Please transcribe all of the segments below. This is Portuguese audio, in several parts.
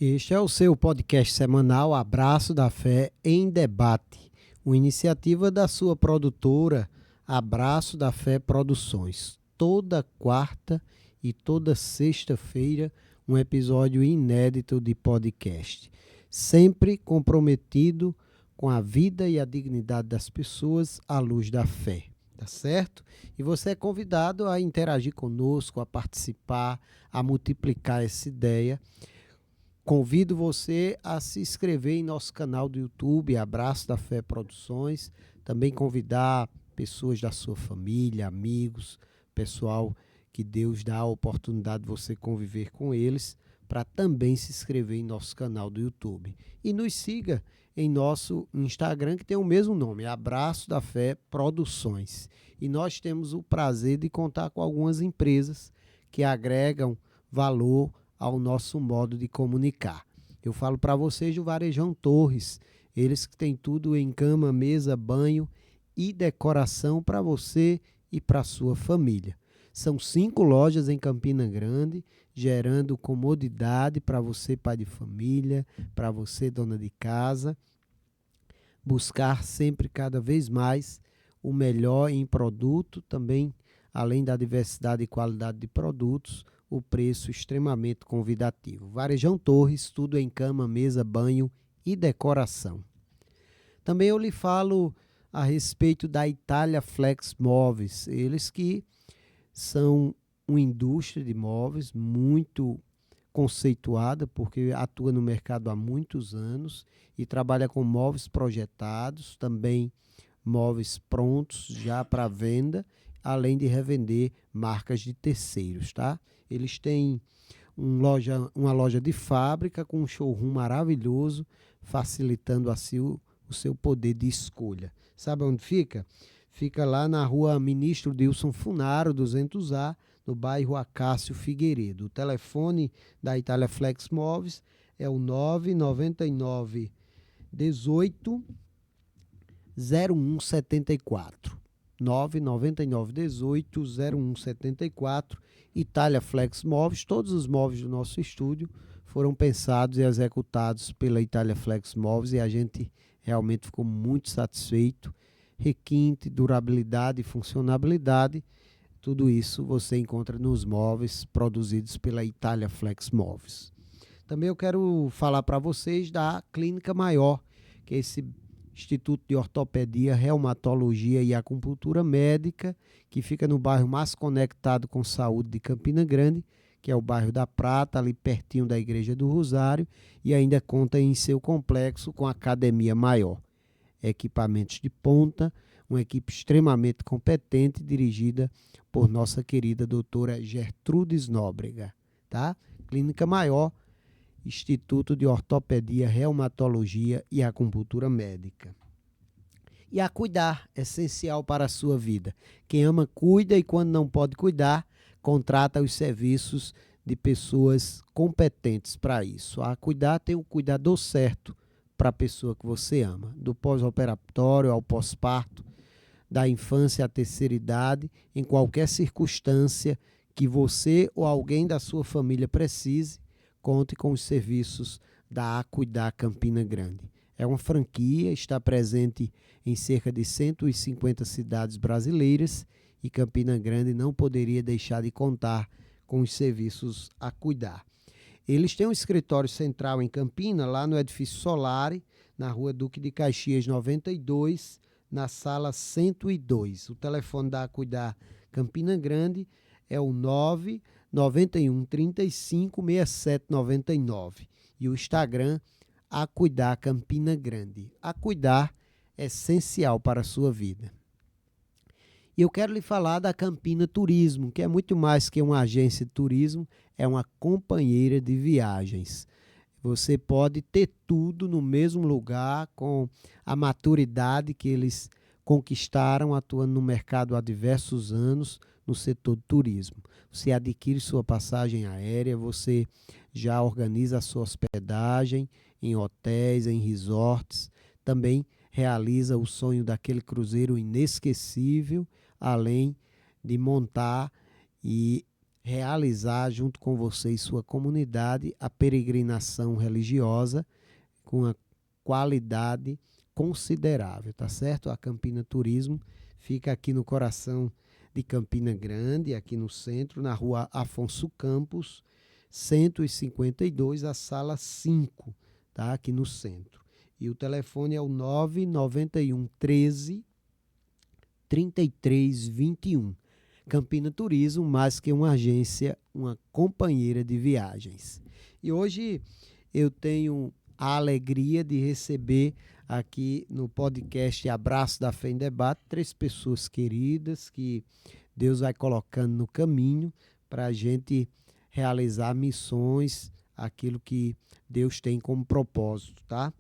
Este é o seu podcast semanal Abraço da Fé em Debate, uma iniciativa da sua produtora Abraço da Fé Produções. Toda quarta e toda sexta-feira, um episódio inédito de podcast, sempre comprometido com a vida e a dignidade das pessoas à luz da fé. Tá certo? E você é convidado a interagir conosco, a participar, a multiplicar essa ideia. Convido você a se inscrever em nosso canal do YouTube, Abraço da Fé Produções. Também convidar pessoas da sua família, amigos, pessoal que Deus dá a oportunidade de você conviver com eles, para também se inscrever em nosso canal do YouTube. E nos siga em nosso Instagram, que tem o mesmo nome, Abraço da Fé Produções. E nós temos o prazer de contar com algumas empresas que agregam valor ao nosso modo de comunicar. Eu falo para vocês do Varejão Torres, eles que têm tudo em cama, mesa, banho e decoração para você e para sua família. São 5 lojas em Campina Grande, gerando comodidade para você, pai de família, para você, dona de casa. Buscar sempre cada vez mais o melhor em produto, também além da diversidade e qualidade de produtos, o preço extremamente convidativo. Varejão Torres, tudo em cama, mesa, banho e decoração. Também eu lhe falo a respeito da Itália Flex Móveis, eles que são uma indústria de móveis muito conceituada, porque atua no mercado há muitos anos e trabalha com móveis projetados, também móveis prontos já para venda, além de revender marcas de terceiros, tá? Eles têm uma loja de fábrica com um showroom maravilhoso, facilitando assim o seu poder de escolha. Sabe onde fica? Fica lá na rua Ministro Dilson Funaro, 200A, no bairro Acácio Figueiredo. O telefone da Itália Flex Móveis é o 999 18 0174. 999 18 0174. Itália Flex Móveis. Todos os móveis do nosso estúdio foram pensados e executados pela Itália Flex Móveis e a gente realmente ficou muito satisfeito. Requinte, durabilidade e funcionabilidade, tudo isso você encontra nos móveis produzidos pela Itália Flex Móveis. Também eu quero falar para vocês da Clínica Maior, que é esse Instituto de Ortopedia, Reumatologia e Acupuntura Médica, que fica no bairro mais conectado com saúde de Campina Grande, que é o bairro da Prata, ali pertinho da Igreja do Rosário, e ainda conta em seu complexo com a Academia Maior. Equipamentos de ponta, uma equipe extremamente competente, dirigida por nossa querida doutora Gertrudes Nóbrega, tá? Clínica Maior, Instituto de Ortopedia, Reumatologia e Acupuntura Médica. E a cuidar, essencial para a sua vida. Quem ama, cuida, e quando não pode cuidar, contrata os serviços de pessoas competentes para isso. A cuidar tem o cuidador certo para a pessoa que você ama. Do pós-operatório ao pós-parto, da infância à terceira idade, em qualquer circunstância que você ou alguém da sua família precise, conte com os serviços da Acuidar Campina Grande. É uma franquia, está presente em cerca de 150 cidades brasileiras e Campina Grande não poderia deixar de contar com os serviços Acuidar. Eles têm um escritório central em Campina, lá no Edifício Solari, na rua Duque de Caxias 92, na sala 102. O telefone da Acuidar Campina Grande é o 991 35 67 99 e o Instagram Acuidar Campina Grande. Acuidar é essencial para a sua vida. E eu quero lhe falar da Campina Turismo, que é muito mais que uma agência de turismo, é uma companheira de viagens. Você pode ter tudo no mesmo lugar, com a maturidade que eles conquistaram atuando no mercado há diversos anos no setor do turismo. Você adquire sua passagem aérea, você já organiza a sua hospedagem em hotéis, em resorts, também realiza o sonho daquele cruzeiro inesquecível, além de montar e realizar junto com você e sua comunidade a peregrinação religiosa com a qualidade considerável, tá certo? A Campina Turismo fica aqui no coração de Campina Grande, aqui no centro, na rua Afonso Campos, 152, a sala 5, tá? Aqui no centro. E o telefone é o 991 13 3321. Campina Turismo, mais que uma agência, uma companheira de viagens. E hoje eu tenho a alegria de receber aqui no podcast Abraço da Fé em Debate 3 pessoas queridas que Deus vai colocando no caminho para a gente realizar missões, aquilo que Deus tem como propósito, tá?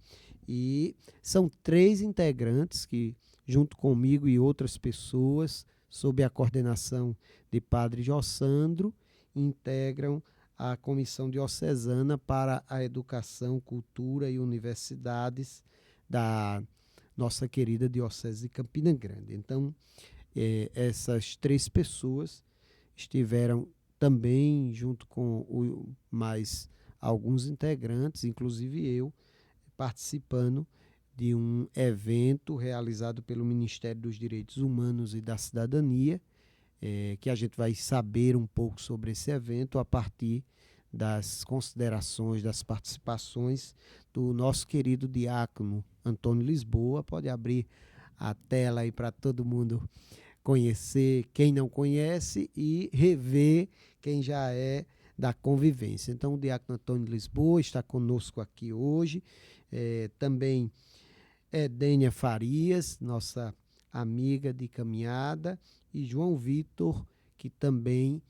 E são 3 integrantes que, junto comigo e outras pessoas, sob a coordenação de Padre Jossandro, integram a Comissão Diocesana para a Educação, Cultura e Universidades da nossa querida Diocese de Campina Grande. Então, essas 3 pessoas estiveram também, junto com mais alguns integrantes, inclusive eu, participando de um evento realizado pelo Ministério dos Direitos Humanos e da Cidadania, que a gente vai saber um pouco sobre esse evento a partir das considerações, das participações do nosso querido diácono Antônio Lisboa. Pode abrir a tela aí para todo mundo conhecer quem não conhece e rever quem já é da convivência. Então, o diácono Antônio Lisboa está conosco aqui hoje. Também Edênia Farias, nossa amiga de caminhada, e João Vitor, que também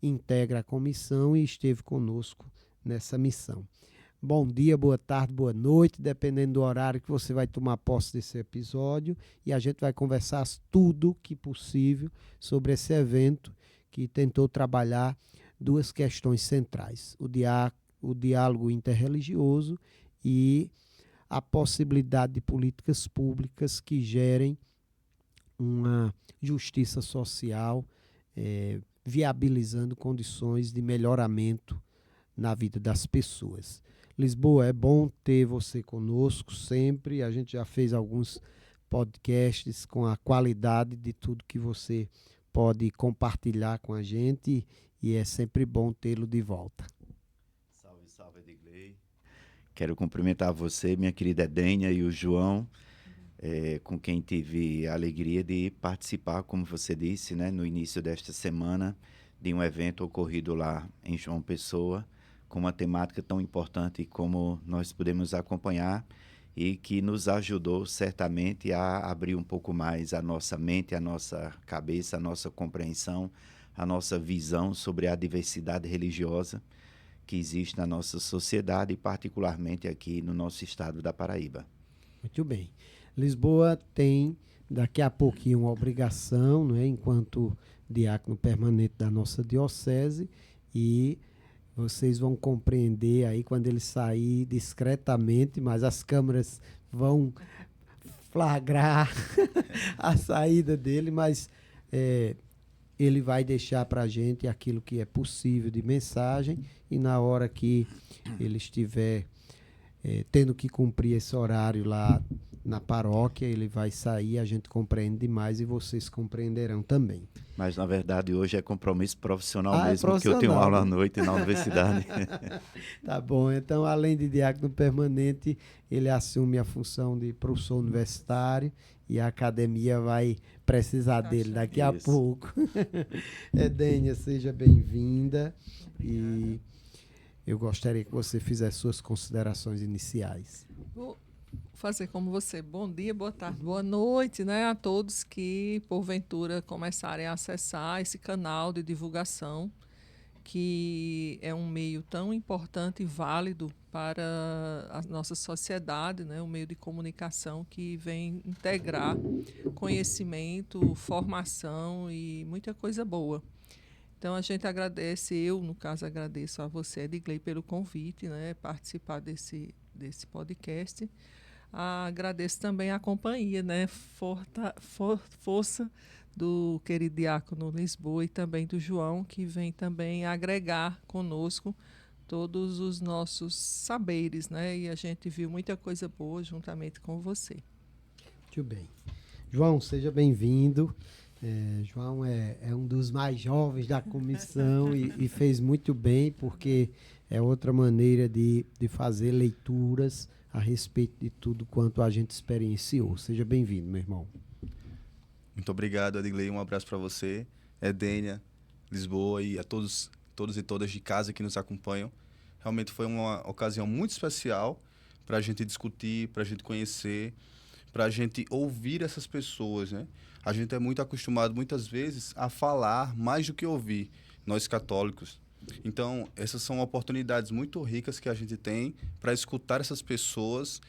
integra a comissão e esteve conosco nessa missão. Bom dia, boa tarde, boa noite, dependendo do horário que você vai tomar posse desse episódio, e a gente vai conversar tudo que possível sobre esse evento que tentou trabalhar 2 questões centrais: o diálogo interreligioso e a possibilidade de políticas públicas que gerem uma justiça social, viabilizando condições de melhoramento na vida das pessoas. Lisboa, é bom ter você conosco sempre. A gente já fez alguns podcasts com a qualidade de tudo que você pode compartilhar com a gente e é sempre bom tê-lo de volta. Salve, salve, Edgley. Quero cumprimentar você, minha querida Edênia, e o João, com quem tive a alegria de participar, como você disse, né, no início desta semana, de um evento ocorrido lá em João Pessoa, com uma temática tão importante como nós pudemos acompanhar e que nos ajudou certamente a abrir um pouco mais a nossa mente, a nossa cabeça, a nossa compreensão, a nossa visão sobre a diversidade religiosa que existe na nossa sociedade e particularmente aqui no nosso estado da Paraíba. Muito bem. Lisboa tem daqui a pouquinho uma obrigação, né, enquanto diácono permanente da nossa diocese, e vocês vão compreender aí quando ele sair discretamente, mas as câmeras vão flagrar a saída dele, mas ele vai deixar para a gente aquilo que é possível de mensagem, e na hora que ele estiver tendo que cumprir esse horário lá na paróquia, ele vai sair, a gente compreende demais e vocês compreenderão também. Mas, na verdade, hoje é compromisso profissional mesmo, profissional. que eu tenho aula à noite na universidade. Tá bom, então, além de diácono permanente, ele assume a função de professor universitário e a academia vai precisar dele daqui a pouco. Edênia, seja bem-vinda. E eu gostaria que você fizesse suas considerações iniciais. Vou fazer como você. Bom dia, boa tarde, boa noite, né, a todos que, porventura, começarem a acessar esse canal de divulgação, que é um meio tão importante e válido para a nossa sociedade, né, um meio de comunicação que vem integrar conhecimento, formação e muita coisa boa. Então, a gente agradece, eu, no caso, agradeço a você, Edgley, pelo convite, né, participar desse podcast. Agradeço também a companhia, né? Força do querido diácono Lisboa e também do João, que vem também agregar conosco todos os nossos saberes, né? E a gente viu muita coisa boa juntamente com você. Muito bem. João, seja bem-vindo. João é um dos mais jovens da comissão e fez muito bem, porque é outra maneira de fazer leituras a respeito de tudo quanto a gente experienciou. Seja bem-vindo, meu irmão. Muito obrigado, Adigley. Um abraço para você, Edênia, Lisboa e a todos e todas de casa que nos acompanham. Realmente foi uma ocasião muito especial para a gente discutir, para a gente conhecer, para a gente ouvir essas pessoas, né? A gente é muito acostumado, muitas vezes, a falar mais do que ouvir, nós católicos. Então, essas são oportunidades muito ricas que a gente tem para escutar essas pessoas,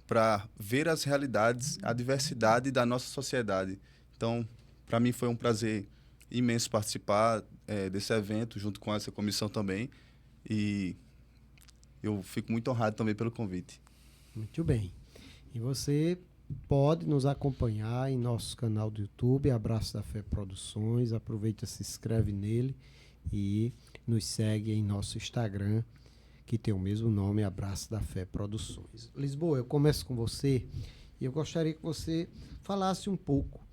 para ver as realidades, a diversidade da nossa sociedade. Então, para mim foi um prazer imenso participar desse evento, junto com essa comissão também. E eu fico muito honrado também pelo convite. Muito bem. E você pode nos acompanhar em nosso canal do YouTube, Abraço da Fé Produções. Aproveita, se inscreve nele e nos segue em nosso Instagram, que tem o mesmo nome, Abraço da Fé Produções. Lisboa, eu começo com você e eu gostaria que você falasse um pouco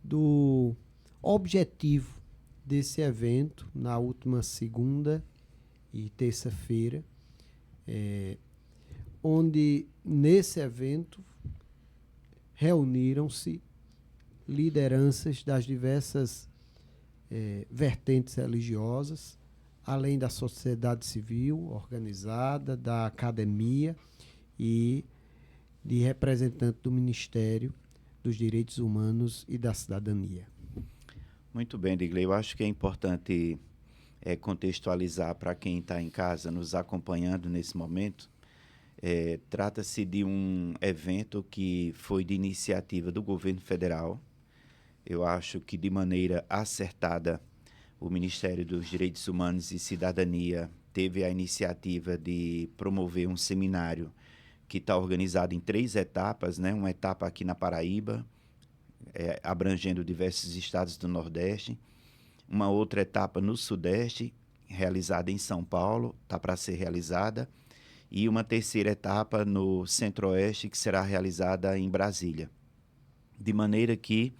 do objetivo desse evento na última segunda e terça-feira, onde nesse evento reuniram-se lideranças das diversas vertentes religiosas, além da sociedade civil organizada, da academia e de representante do Ministério dos Direitos Humanos e da Cidadania. Muito bem, Digley. Eu acho que é importante contextualizar para quem está em casa nos acompanhando nesse momento. Trata-se de um evento que foi de iniciativa do governo federal. Eu acho que de maneira acertada o Ministério dos Direitos Humanos e Cidadania teve a iniciativa de promover um seminário que está organizado em 3 etapas, né? Uma etapa aqui na Paraíba, abrangendo diversos estados do Nordeste. Uma outra etapa no Sudeste, realizada em São Paulo, está para ser realizada. E uma terceira etapa no Centro-Oeste, que será realizada em Brasília. De maneira que,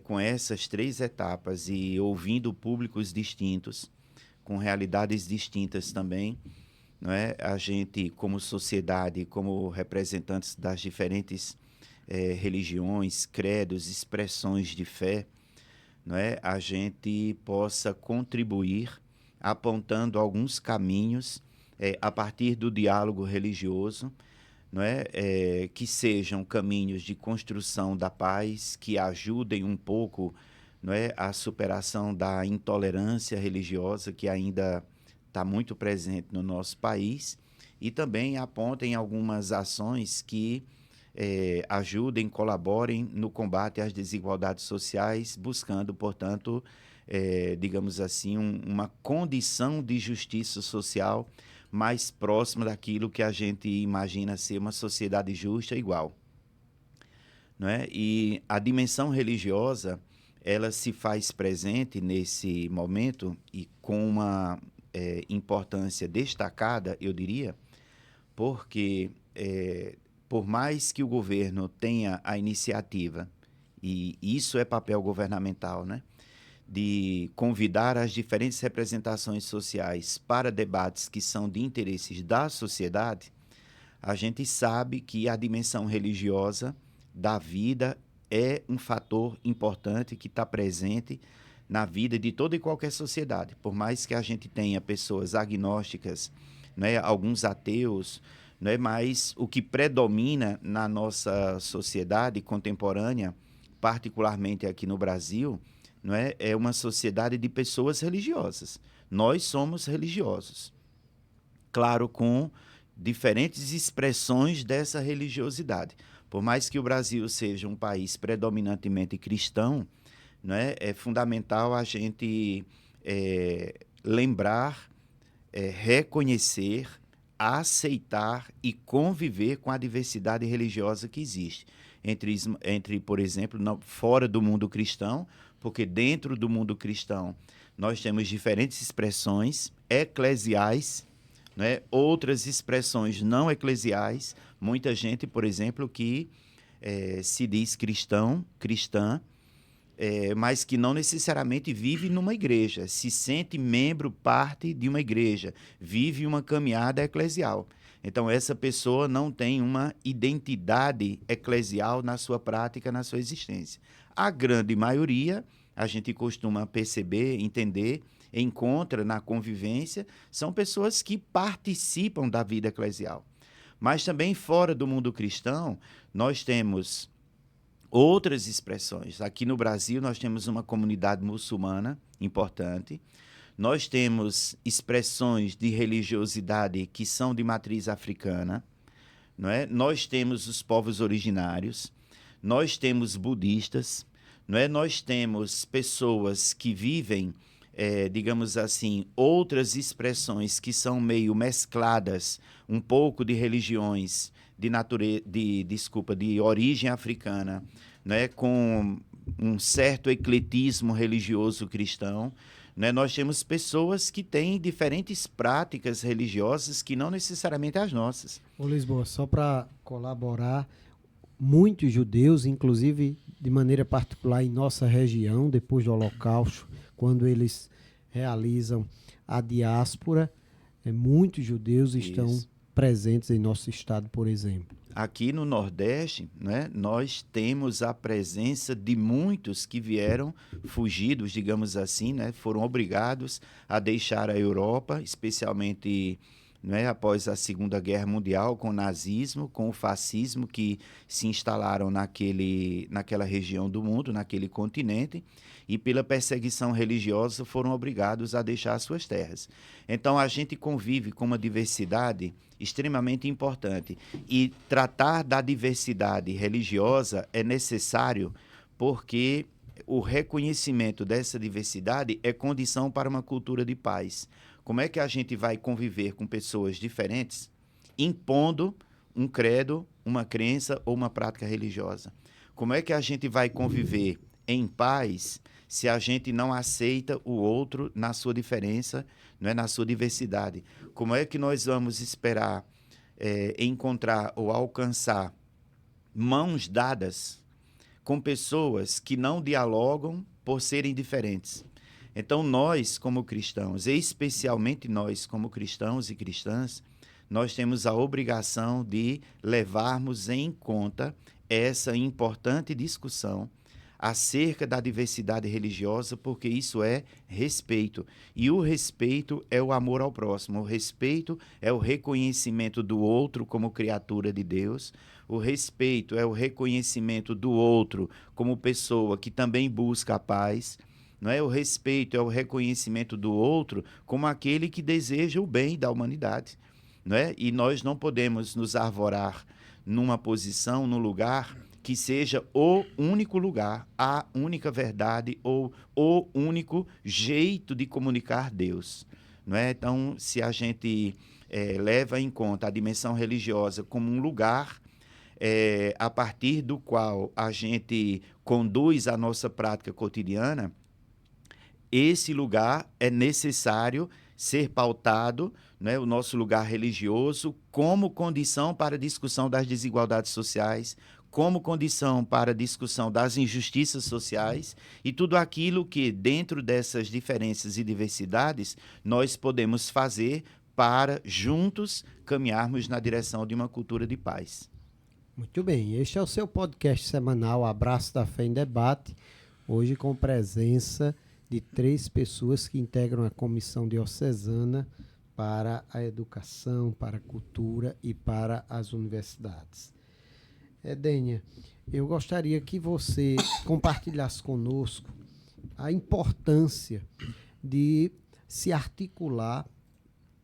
com essas 3 etapas e ouvindo públicos distintos, com realidades distintas também, não é? A gente, como sociedade, como representantes das diferentes religiões, credos, expressões de fé, não é? A gente possa contribuir apontando alguns caminhos a partir do diálogo religioso, não é? Que sejam caminhos de construção da paz, que ajudem um pouco, não é? A superação da intolerância religiosa que ainda está muito presente no nosso país, e também apontem algumas ações que ajudem, colaborem no combate às desigualdades sociais, buscando, portanto, digamos assim, uma condição de justiça social mais próxima daquilo que a gente imagina ser uma sociedade justa e igual. Não é? E a dimensão religiosa, ela se faz presente nesse momento e com uma importância destacada, eu diria, porque por mais que o governo tenha a iniciativa, e isso é papel governamental, né, de convidar as diferentes representações sociais para debates que são de interesses da sociedade, a gente sabe que a dimensão religiosa da vida é um fator importante que está presente na vida de toda e qualquer sociedade. Por mais que a gente tenha pessoas agnósticas, né, alguns ateus, né, mas o que predomina na nossa sociedade contemporânea, particularmente aqui no Brasil, não é uma sociedade de pessoas religiosas. Nós somos religiosos. Claro, com diferentes expressões dessa religiosidade. Por mais que o Brasil seja um país predominantemente cristão, não é fundamental a gente lembrar, reconhecer aceitar e conviver com a diversidade religiosa que existe. Entre por exemplo, fora do mundo cristão, porque dentro do mundo cristão nós temos diferentes expressões eclesiais, né? Outras expressões não eclesiais. Muita gente, por exemplo, que se diz cristã, mas que não necessariamente vive numa igreja, se sente membro, parte de uma igreja, vive uma caminhada eclesial. Então, essa pessoa não tem uma identidade eclesial na sua prática, na sua existência. A grande maioria, a gente costuma perceber, entender, encontra na convivência, são pessoas que participam da vida eclesial. Mas também fora do mundo cristão, nós temos outras expressões. Aqui no Brasil, nós temos uma comunidade muçulmana importante. Nós temos expressões de religiosidade que são de matriz africana, não é? Nós temos os povos originários, nós temos budistas, não é? Nós temos pessoas que vivem, digamos assim, outras expressões que são meio mescladas, um pouco de religiões de origem africana, né, com um certo ecletismo religioso cristão. Né? Nós temos pessoas que têm diferentes práticas religiosas que não necessariamente as nossas. Ô Lisboa, só para colaborar, muitos judeus, inclusive de maneira particular em nossa região, depois do Holocausto, quando eles realizam a diáspora, muitos judeus estão presentes em nosso estado, por exemplo. Aqui no Nordeste, né, nós temos a presença de muitos que vieram fugidos, digamos assim, né, foram obrigados a deixar a Europa, especialmente, né, após a Segunda Guerra Mundial, com o nazismo, com o fascismo, que se instalaram naquela região do mundo, naquele continente, e pela perseguição religiosa foram obrigados a deixar suas terras. Então, a gente convive com uma diversidade extremamente importante. E tratar da diversidade religiosa é necessário porque o reconhecimento dessa diversidade é condição para uma cultura de paz. Como é que a gente vai conviver com pessoas diferentes impondo um credo, uma crença ou uma prática religiosa? Como é que a gente vai conviver em paz se a gente não aceita o outro na sua diferença, não é, na sua diversidade? Como é que nós vamos esperar encontrar ou alcançar mãos dadas com pessoas que não dialogam por serem diferentes? Então, nós, como cristãos, e especialmente nós, como cristãos e cristãs, nós temos a obrigação de levarmos em conta essa importante discussão acerca da diversidade religiosa, porque isso é respeito. E o respeito é o amor ao próximo. O respeito é o reconhecimento do outro como criatura de Deus. O respeito é o reconhecimento do outro como pessoa que também busca a paz. Não é? O respeito é o reconhecimento do outro como aquele que deseja o bem da humanidade. Não é? E nós não podemos nos arvorar numa posição, num lugar que seja o único lugar, a única verdade ou o único jeito de comunicar Deus. Não é? Então, se a gente leva em conta a dimensão religiosa como um lugar a partir do qual a gente conduz a nossa prática cotidiana, esse lugar é necessário ser pautado, né, o nosso lugar religioso, como condição para a discussão das desigualdades sociais, como condição para a discussão das injustiças sociais e tudo aquilo que, dentro dessas diferenças e diversidades, nós podemos fazer para, juntos, caminharmos na direção de uma cultura de paz. Muito bem, este é o seu podcast semanal Abraço da Fé em Debate, hoje com presença de 3 pessoas que integram a Comissão Diocesana para a Educação, para a Cultura e para as Universidades. Edênia, eu gostaria que você compartilhasse conosco a importância de se articular,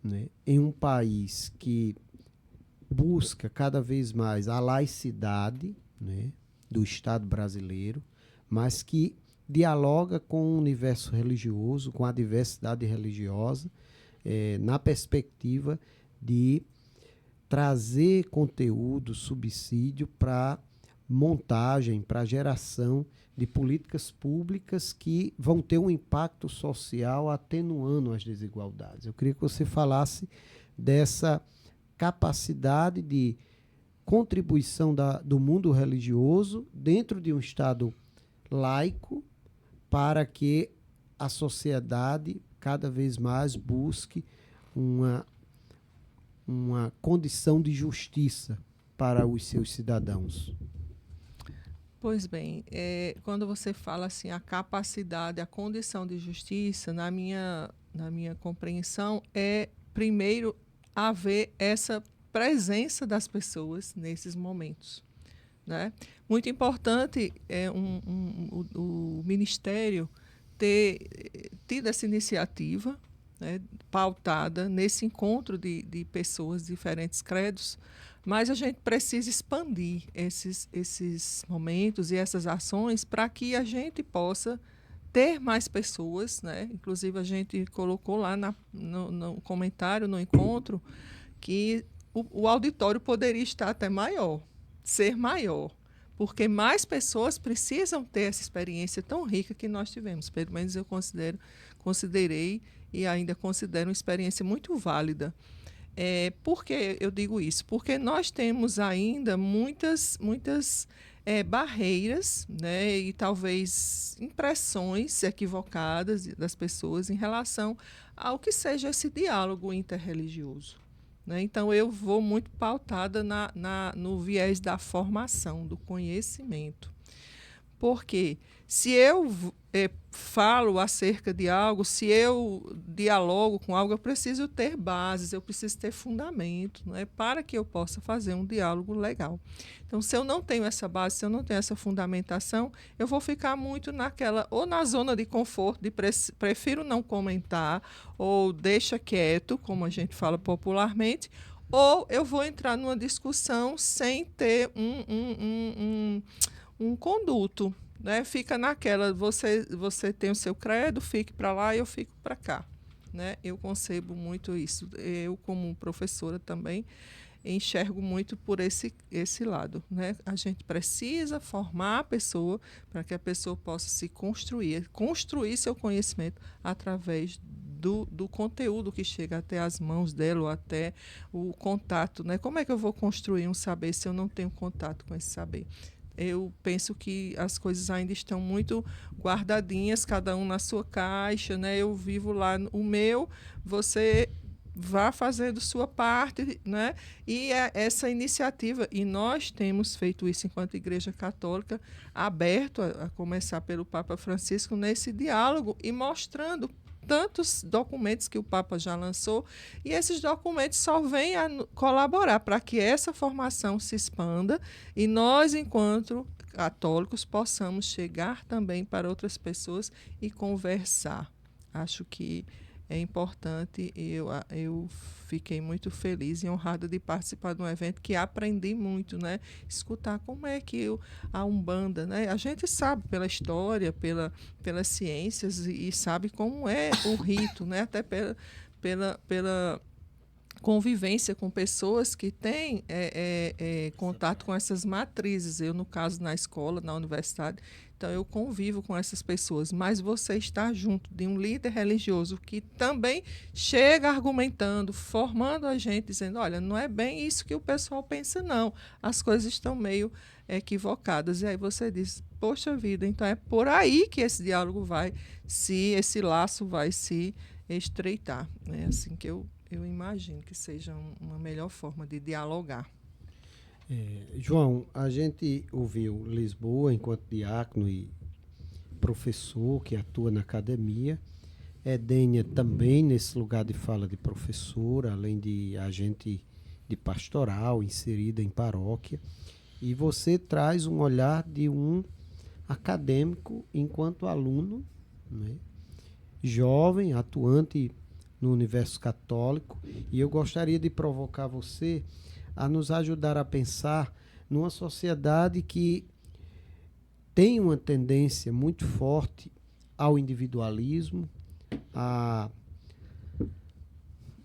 né, em um país que busca cada vez mais a laicidade, né, do Estado brasileiro, mas que dialoga com o universo religioso, com a diversidade religiosa, na perspectiva de trazer conteúdo, subsídio para montagem, para geração de políticas públicas que vão ter um impacto social atenuando as desigualdades. Eu queria que você falasse dessa capacidade de contribuição do mundo religioso dentro de um Estado laico para que a sociedade cada vez mais busque uma condição de justiça para os seus cidadãos. Pois bem, quando você fala assim, a capacidade, a condição de justiça, na minha compreensão, é primeiro haver essa presença das pessoas nesses momentos, né? Muito importante o Ministério ter tido essa iniciativa, né, pautada nesse encontro de pessoas de diferentes credos, mas a gente precisa expandir esses momentos e essas ações para que a gente possa ter mais pessoas, né? Inclusive a gente colocou lá no comentário, no encontro, que o auditório poderia estar até maior, ser maior, porque mais pessoas precisam ter essa experiência tão rica que nós tivemos. Pelo menos eu considerei e ainda considero uma experiência muito válida. Por que eu digo isso? Porque nós temos ainda muitas barreiras, né, e talvez impressões equivocadas das pessoas em relação ao que seja esse diálogo interreligioso, né? Então, eu vou muito pautada no viés da formação, do conhecimento. Porque se eu falo acerca de algo, se eu dialogo com algo, eu preciso ter bases, eu preciso ter fundamento, né, para que eu possa fazer um diálogo legal. Então, se eu não tenho essa base, se eu não tenho essa fundamentação, eu vou ficar muito ou na zona de conforto, de prefiro não comentar, ou deixa quieto, como a gente fala popularmente, ou eu vou entrar numa discussão sem ter um conduto, né? Fica naquela, você tem o seu credo, fique para lá e eu fico para cá, né? Eu concebo muito isso. Eu, como professora também, enxergo muito por esse lado, né? A gente precisa formar a pessoa para que a pessoa possa se construir seu conhecimento através do conteúdo que chega até as mãos dela ou até o contato, né? Como é que eu vou construir um saber se eu não tenho contato com esse saber? Eu penso que as coisas ainda estão muito guardadinhas, cada um na sua caixa, né? Eu vivo lá o meu, você vá fazendo sua parte, né? E essa iniciativa, e nós temos feito isso enquanto Igreja Católica, aberto a começar pelo Papa Francisco nesse diálogo e mostrando tantos documentos que o Papa já lançou, e esses documentos só vêm a colaborar para que essa formação se expanda e nós, enquanto católicos, possamos chegar também para outras pessoas e conversar. Acho que é importante, eu fiquei muito feliz e honrada de participar de um evento que aprendi muito, né? Escutar como é que a Umbanda, né? A gente sabe pela história, pelas ciências e sabe como é o rito, né? Até pela convivência com pessoas que têm contato com essas matrizes. Eu, no caso, na escola, na universidade, então eu convivo com essas pessoas. Mas você está junto de um líder religioso que também chega argumentando, formando a gente, dizendo, olha, não é bem isso que o pessoal pensa, não. As coisas estão meio equivocadas. E aí você diz, poxa vida, então é por aí que esse diálogo esse laço vai se estreitar. É assim que eu imagino que seja uma melhor forma de dialogar. João, a gente ouviu Lisboa enquanto diácono e professor que atua na academia, Edênia também nesse lugar de fala de professora, além de agente de pastoral inserida em paróquia, e você traz um olhar de um acadêmico enquanto aluno, né, jovem, atuante no universo católico, e eu gostaria de provocar você a nos ajudar a pensar numa sociedade que tem uma tendência muito forte ao individualismo, a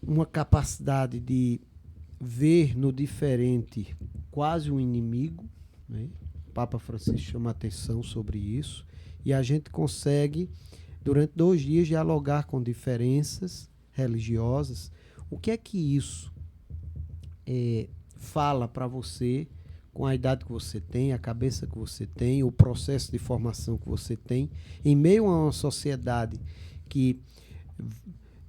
uma capacidade de ver no diferente quase um inimigo, né? O Papa Francisco chama atenção sobre isso, e a gente consegue, durante 2 dias, dialogar com diferenças religiosas. O que é que isso fala para você, com a idade que você tem, a cabeça que você tem, o processo de formação que você tem, em meio a uma sociedade que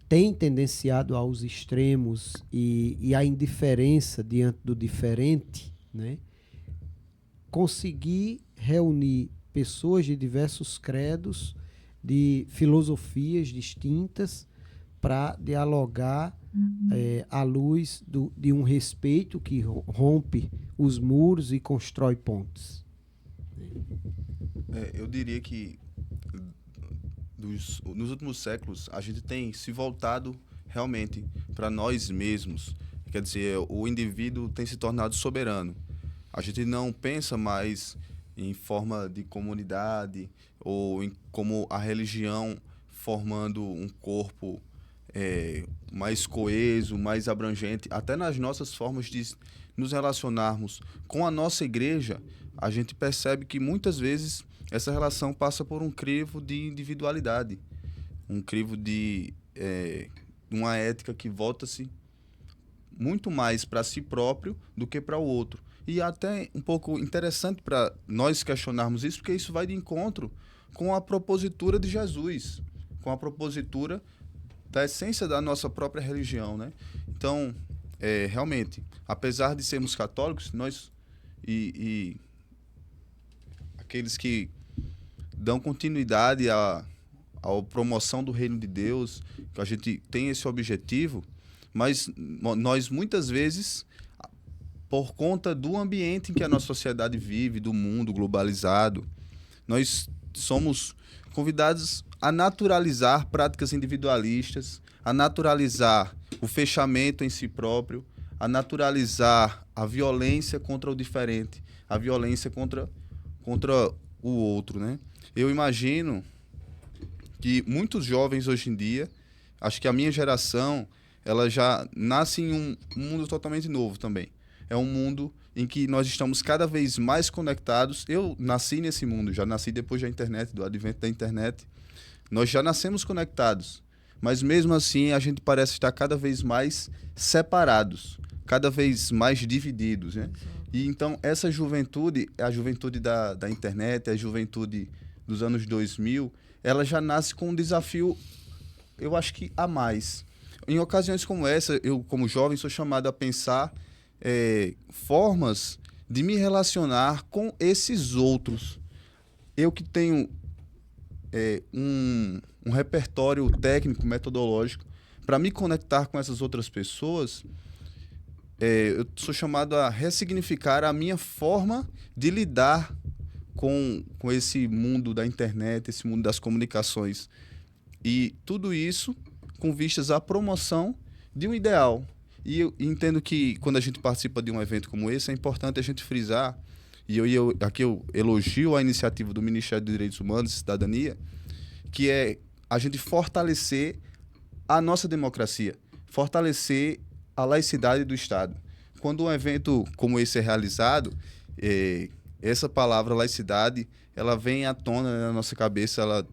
tem tendenciado aos extremos e à indiferença diante do diferente, né? Conseguir reunir pessoas de diversos credos, de filosofias distintas, para dialogar à luz de um respeito que rompe os muros e constrói pontes. Eu diria que nos últimos séculos a gente tem se voltado realmente para nós mesmos. Quer dizer, o indivíduo tem se tornado soberano. A gente não pensa mais em forma de comunidade ou em como a religião formando um corpo mais coeso, mais abrangente. Até nas nossas formas de nos relacionarmos com a nossa igreja, a gente percebe que muitas vezes essa relação passa por um crivo de individualidade, um crivo de uma ética que volta-se muito mais para si próprio do que para o outro. E até um pouco interessante para nós questionarmos isso, porque isso vai de encontro com a propositura de Jesus, com a propositura da essência da nossa própria religião, né? Então, realmente, apesar de sermos católicos, nós e aqueles que dão continuidade à promoção do reino de Deus, que a gente tem esse objetivo, mas nós muitas vezes, por conta do ambiente em que a nossa sociedade vive, do mundo globalizado, nós somos convidados a naturalizar práticas individualistas, a naturalizar o fechamento em si próprio, a naturalizar a violência contra o diferente, a violência contra o outro, né? Eu imagino que muitos jovens hoje em dia, acho que a minha geração, ela já nasce em um mundo totalmente novo também. É um mundo em que nós estamos cada vez mais conectados. Eu nasci nesse mundo, já nasci depois da internet, do advento da internet. Nós já nascemos conectados, mas mesmo assim a gente parece estar cada vez mais separados, cada vez mais divididos, né? E então essa juventude, a juventude da internet, a juventude dos anos 2000, ela já nasce com um desafio, eu acho que a mais. Em ocasiões como essa, eu como jovem sou chamado a pensar formas de me relacionar com esses outros. Eu que tenho um repertório técnico, metodológico, para me conectar com essas outras pessoas, eu sou chamado a ressignificar a minha forma de lidar com esse mundo da internet, esse mundo das comunicações. E tudo isso com vistas à promoção de um ideal. E eu entendo que quando a gente participa de um evento como esse, é importante a gente frisar, e aqui eu elogio a iniciativa do Ministério dos Direitos Humanos e Cidadania, que é a gente fortalecer a nossa democracia, fortalecer a laicidade do Estado. Quando um evento como esse é realizado, essa palavra laicidade, ela vem à tona, né, na nossa cabeça, ela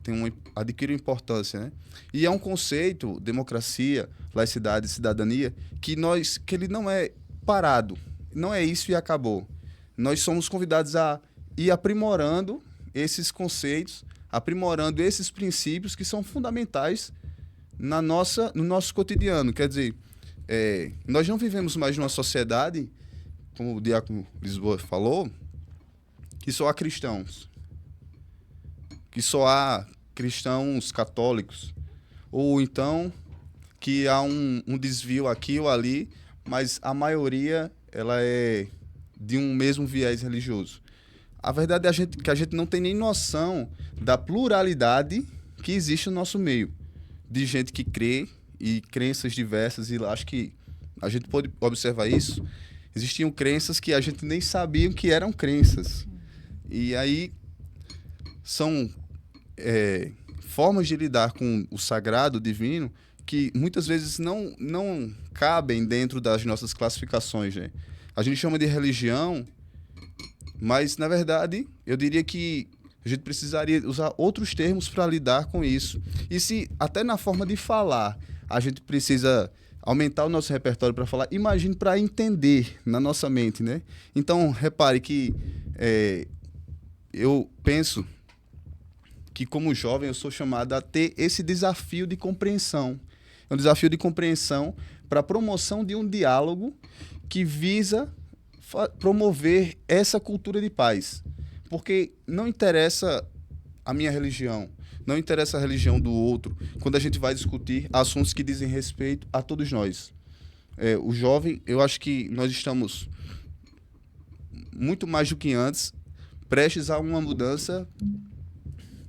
adquire importância, né? E é um conceito, democracia, laicidade, cidadania, que ele não é parado, não é isso e acabou. Nós somos convidados a ir aprimorando esses conceitos, aprimorando esses princípios que são fundamentais no nosso cotidiano. Quer dizer, nós não vivemos mais numa sociedade, como o Diácono Lisboa falou, que só há cristãos, que só há cristãos católicos, ou então que há um desvio aqui ou ali, mas a maioria ela é de um mesmo viés religioso. A verdade é que a gente não tem nem noção da pluralidade que existe no nosso meio, de gente que crê e crenças diversas, e acho que a gente pode observar isso. Existiam crenças que a gente nem sabia que eram crenças. E aí são formas de lidar com o sagrado, o divino, que muitas vezes não cabem dentro das nossas classificações, né? A gente chama de religião, mas, na verdade, eu diria que a gente precisaria usar outros termos para lidar com isso. E se até na forma de falar a gente precisa aumentar o nosso repertório para falar, imagine para entender na nossa mente, né? Então, repare que eu penso que, como jovem, eu sou chamado a ter esse desafio de compreensão. É um desafio de compreensão para a promoção de um diálogo que visa promover essa cultura de paz. Porque não interessa a minha religião, não interessa a religião do outro, quando a gente vai discutir assuntos que dizem respeito a todos nós. O jovem, eu acho que nós estamos, muito mais do que antes, prestes a uma mudança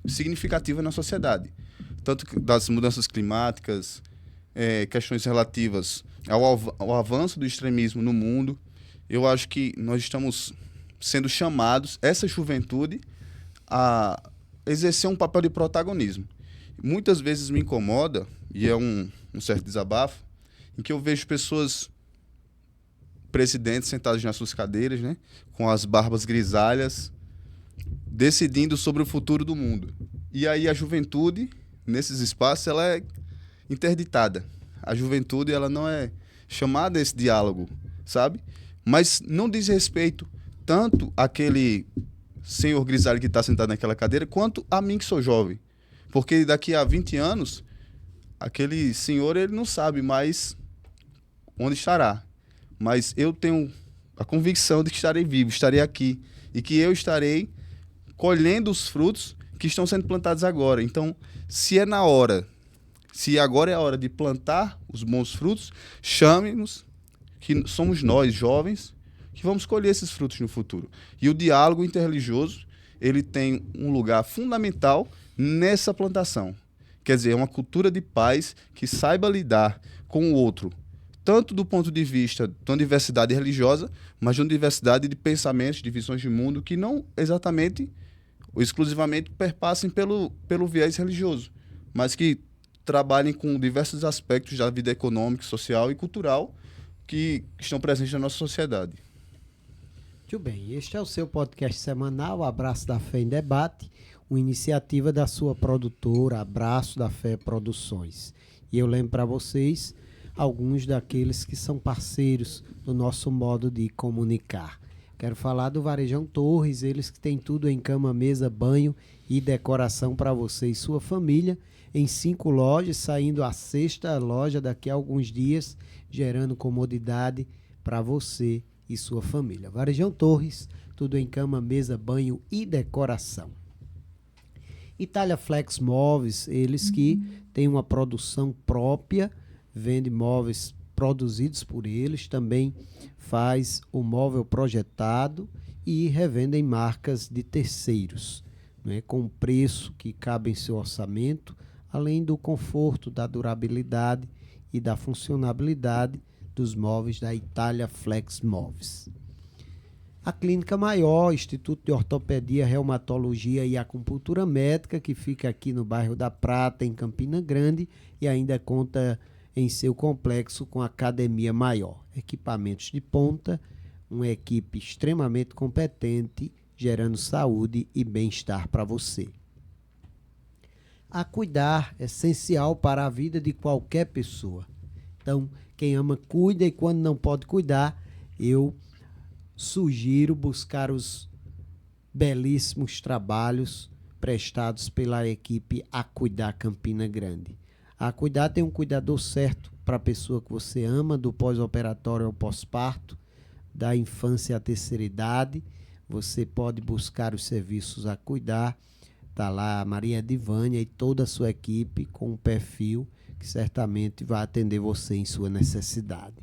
significativa na sociedade. Tanto das mudanças climáticas, questões relativas ao avanço do extremismo no mundo. Eu acho que nós estamos sendo chamados, essa juventude, a exercer um papel de protagonismo. Muitas vezes me incomoda, e é um certo desabafo, em que eu vejo pessoas, presidentes sentados nas suas cadeiras, né, com as barbas grisalhas, decidindo sobre o futuro do mundo. E aí a juventude, nesses espaços, ela é interditada. A juventude, ela não é chamada a esse diálogo, sabe? Mas não diz respeito tanto àquele senhor grisalho que está sentado naquela cadeira, quanto a mim que sou jovem. Porque daqui a 20 anos, aquele senhor, ele não sabe mais onde estará. Mas eu tenho a convicção de que estarei vivo, estarei aqui. E que eu estarei colhendo os frutos que estão sendo plantados agora. Então, se agora é a hora de plantar os bons frutos, chame-nos, que somos nós, jovens, que vamos colher esses frutos no futuro. E o diálogo interreligioso, ele tem um lugar fundamental nessa plantação. Quer dizer, é uma cultura de paz que saiba lidar com o outro, tanto do ponto de vista de uma diversidade religiosa, mas de uma diversidade de pensamentos, de visões de mundo, que não exatamente ou exclusivamente perpassem pelo viés religioso, mas que trabalhem com diversos aspectos da vida econômica, social e cultural que estão presentes na nossa sociedade. Muito bem, este é o seu podcast semanal, Abraço da Fé em Debate, uma iniciativa da sua produtora, Abraço da Fé Produções. E eu lembro para vocês alguns daqueles que são parceiros do nosso modo de comunicar. Quero falar do Varejão Torres, eles que têm tudo em cama, mesa, banho e decoração para você e sua família, em 5 lojas, saindo a 6ª loja daqui a alguns dias, gerando comodidade para você e sua família. Varejão Torres, tudo em cama, mesa, banho e decoração. Itália Flex Móveis, eles que têm uma produção própria, vende móveis produzidos por eles, também faz o móvel projetado e revendem marcas de terceiros, né, com preço que cabe em seu orçamento, além do conforto, da durabilidade e da funcionabilidade dos móveis da Itália Flex Móveis. A Clínica Maior, Instituto de Ortopedia, Reumatologia e Acupuntura Médica, que fica aqui no bairro da Prata, em Campina Grande, e ainda conta em seu complexo com Academia Maior. Equipamentos de ponta, uma equipe extremamente competente, gerando saúde e bem-estar para você. A Cuidar, essencial para a vida de qualquer pessoa. Então, quem ama, cuida, e quando não pode cuidar, eu sugiro buscar os belíssimos trabalhos prestados pela equipe A Cuidar Campina Grande. A Cuidar tem um cuidador certo para a pessoa que você ama, do pós-operatório ao pós-parto, da infância à terceira idade. Você pode buscar os serviços A Cuidar. Está lá a Maria Edivânia e toda a sua equipe com um perfil que certamente vai atender você em sua necessidade.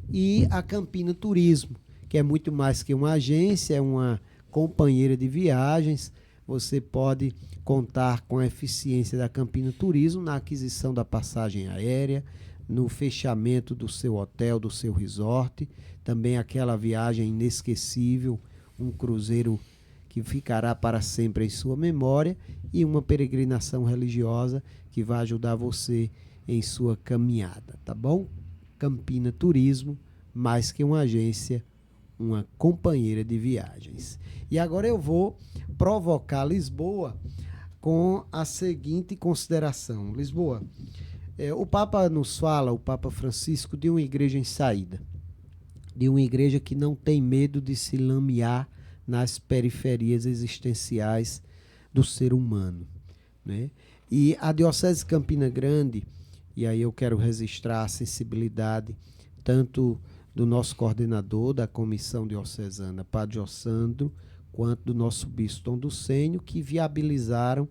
E a Campina Turismo, que é muito mais que uma agência, é uma companheira de viagens. Você pode contar com a eficiência da Campina Turismo na aquisição da passagem aérea, no fechamento do seu hotel, do seu resort, também aquela viagem inesquecível, um cruzeiro que ficará para sempre em sua memória, e uma peregrinação religiosa que vai ajudar você em sua caminhada, tá bom? Campina Turismo, mais que uma agência, uma companheira de viagens. E agora eu vou provocar Lisboa com a seguinte consideração. Lisboa, o Papa nos fala, o Papa Francisco, de uma igreja em saída, de uma igreja que não tem medo de se lamear nas periferias existenciais do ser humano, né? E a Diocese de Campina Grande, e aí eu quero registrar a sensibilidade tanto do nosso coordenador da Comissão Diocesana, Padre Jossandro, quanto do nosso Bispo Tom Ducênio, que viabilizaram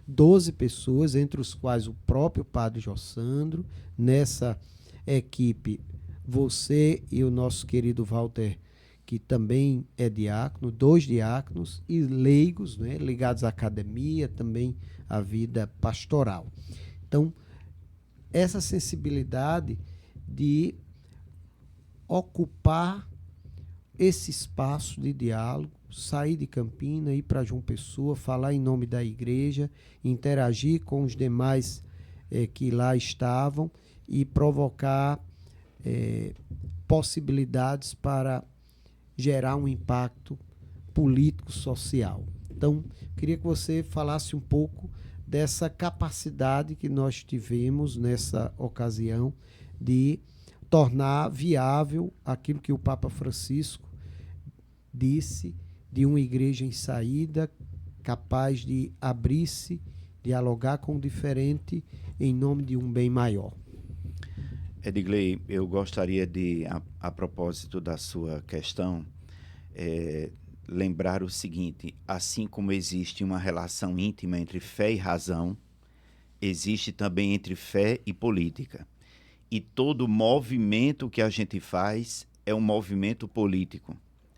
12 pessoas, entre os quais o próprio Padre Jossandro, nessa equipe, você e o nosso querido Walter, que também é diácono, 2 diáconos e leigos, né, ligados à academia, também à vida pastoral. Então, essa sensibilidade de ocupar esse espaço de diálogo, sair de Campina, ir para João Pessoa, falar em nome da igreja, interagir com os demais que lá estavam e provocar possibilidades para gerar um impacto político-social. Então, queria que você falasse um pouco dessa capacidade que nós tivemos nessa ocasião de tornar viável aquilo que o Papa Francisco disse de uma igreja em saída, capaz de abrir-se, dialogar com o diferente em nome de um bem maior. Edgley, eu gostaria de, a propósito da sua questão, lembrar o seguinte: assim como existe uma relação íntima entre fé e razão, existe também entre fé e política. E todo movimento que a gente faz é um movimento político.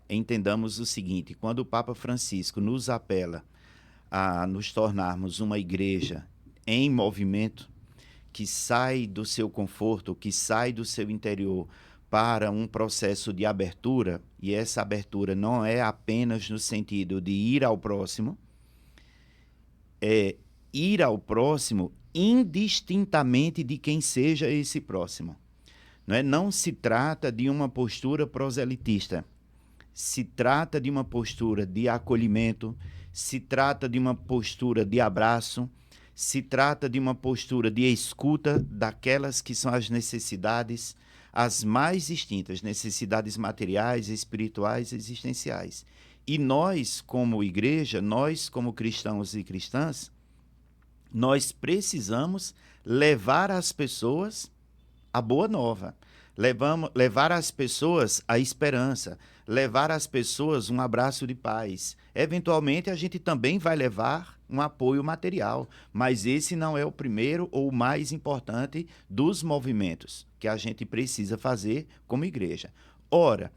Entendamos o seguinte: quando o Papa Francisco nos apela a nos tornarmos uma igreja em movimento, que sai do seu conforto, que sai do seu interior para um processo de abertura, e essa abertura não é apenas no sentido de ir ao próximo, é ir ao próximo indistintamente de quem seja esse próximo. Não se trata de uma postura proselitista, se trata de uma postura de acolhimento, se trata de uma postura de abraço, se trata de uma postura de escuta daquelas que são as necessidades, as mais distintas, necessidades materiais, espirituais, existenciais. E nós, como igreja, nós, como cristãos e cristãs, nós precisamos levar às pessoas a boa nova, levar às pessoas a esperança, levar às pessoas um abraço de paz. Eventualmente, a gente também vai levar um apoio material, mas esse não é o primeiro ou o mais importante dos movimentos que a gente precisa fazer como igreja. Ora,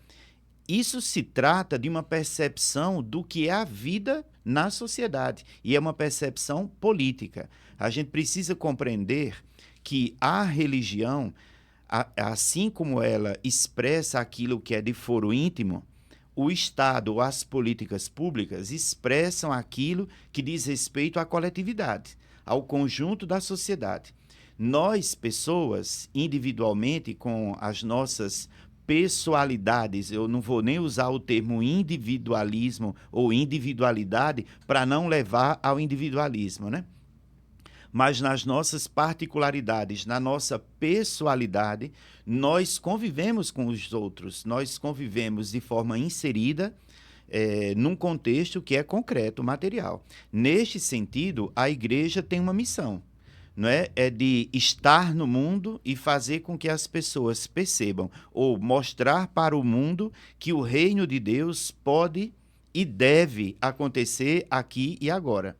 isso se trata de uma percepção do que é a vida na sociedade, e é uma percepção política. A gente precisa compreender que a religião, assim como ela expressa aquilo que é de foro íntimo, o Estado ou as políticas públicas expressam aquilo que diz respeito à coletividade, ao conjunto da sociedade. Nós, pessoas, individualmente, com as nossas pessoalidades, eu não vou nem usar o termo individualismo ou individualidade para não levar ao individualismo, né? Mas nas nossas particularidades, na nossa pessoalidade, nós convivemos com os outros, nós convivemos de forma inserida num contexto que é concreto, material. Neste sentido, a igreja tem uma missão, não é? É de estar no mundo e fazer com que as pessoas percebam, ou mostrar para o mundo que o reino de Deus pode e deve acontecer aqui e agora.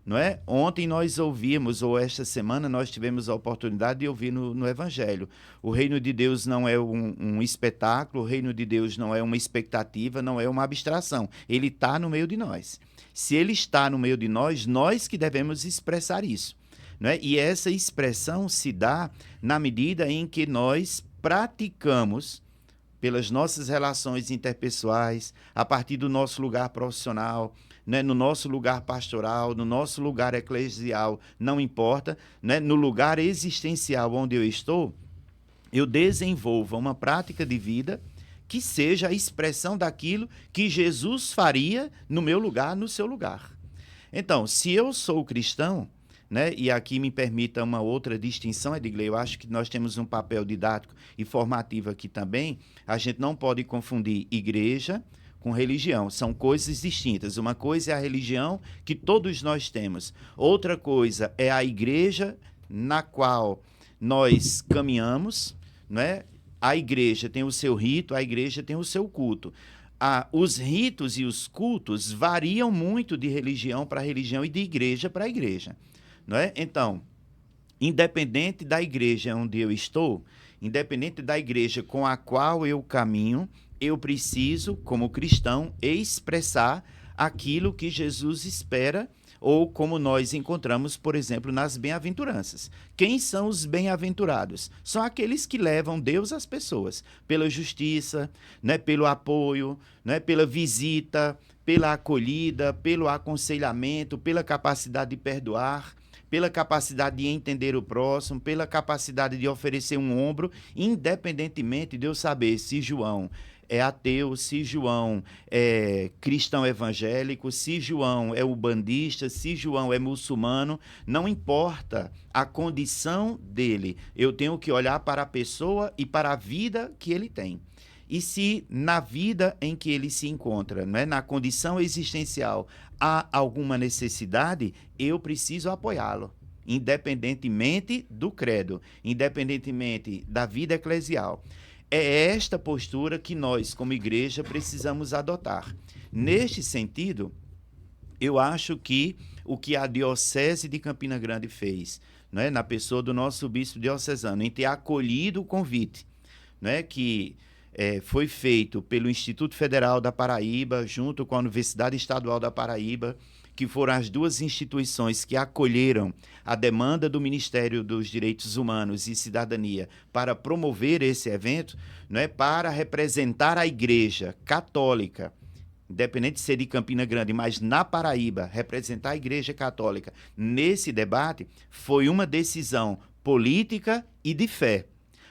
Não é? Ontem nós ouvimos, ou esta semana nós tivemos a oportunidade de ouvir no Evangelho. O reino de Deus não é um espetáculo, o reino de Deus não é uma expectativa, não é uma abstração. Ele está no meio de nós. Se ele está no meio de nós, nós que devemos expressar isso. Não é? E essa expressão se dá na medida em que nós praticamos pelas nossas relações interpessoais, a partir do nosso lugar profissional, né, no nosso lugar pastoral, no nosso lugar eclesial, não importa, né, no lugar existencial onde eu estou, eu desenvolva uma prática de vida que seja a expressão daquilo que Jesus faria no meu lugar, no seu lugar. Então, se eu sou cristão, né, e aqui me permita uma outra distinção, Edgley, eu acho que nós temos um papel didático e formativo aqui também, a gente não pode confundir igreja com religião, são coisas distintas. Uma coisa é a religião que todos nós temos, outra coisa é a igreja na qual nós caminhamos, né? A igreja tem o seu rito, a igreja tem o seu culto. Os ritos e os cultos variam muito de religião para religião e de igreja para igreja, não é? Então, independente da igreja onde eu estou, independente da igreja com a qual eu caminho, eu preciso, como cristão, expressar aquilo que Jesus espera, ou como nós encontramos, por exemplo, nas bem-aventuranças. Quem são os bem-aventurados? São aqueles que levam Deus às pessoas, pela justiça, né, pelo apoio, né, pela visita, pela acolhida, pelo aconselhamento, pela capacidade de perdoar, pela capacidade de entender o próximo, pela capacidade de oferecer um ombro, independentemente de eu saber se João é ateu, se João é cristão evangélico, se João é ubandista, se João é muçulmano, não importa a condição dele, eu tenho que olhar para a pessoa e para a vida que ele tem. E se na vida em que ele se encontra, né, na condição existencial, há alguma necessidade, eu preciso apoiá-lo, independentemente do credo, independentemente da vida eclesial. É esta postura que nós, como igreja, precisamos adotar. Neste sentido, eu acho que o que a Diocese de Campina Grande fez, né, na pessoa do nosso bispo diocesano, em ter acolhido o convite, né, que foi feito pelo Instituto Federal da Paraíba, junto com a Universidade Estadual da Paraíba, que foram as duas instituições que acolheram a demanda do Ministério dos Direitos Humanos e Cidadania para promover esse evento, né, para representar a Igreja Católica, independente de ser de Campina Grande, mas na Paraíba, representar a Igreja Católica nesse debate, foi uma decisão política e de fé.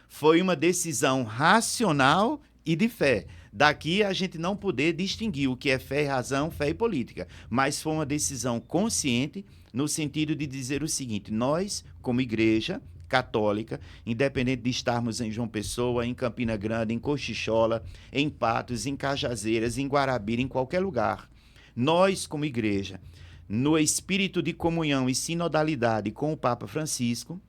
Foi uma decisão racional e de fé. Daqui a gente não poder distinguir o que é fé e razão, fé e política, mas foi uma decisão consciente no sentido de dizer o seguinte: nós, como igreja católica, independente de estarmos em João Pessoa, em Campina Grande, em Cochichola, em Patos, em Cajazeiras, em Guarabira, em qualquer lugar, nós, como igreja, no espírito de comunhão e sinodalidade com o Papa Francisco,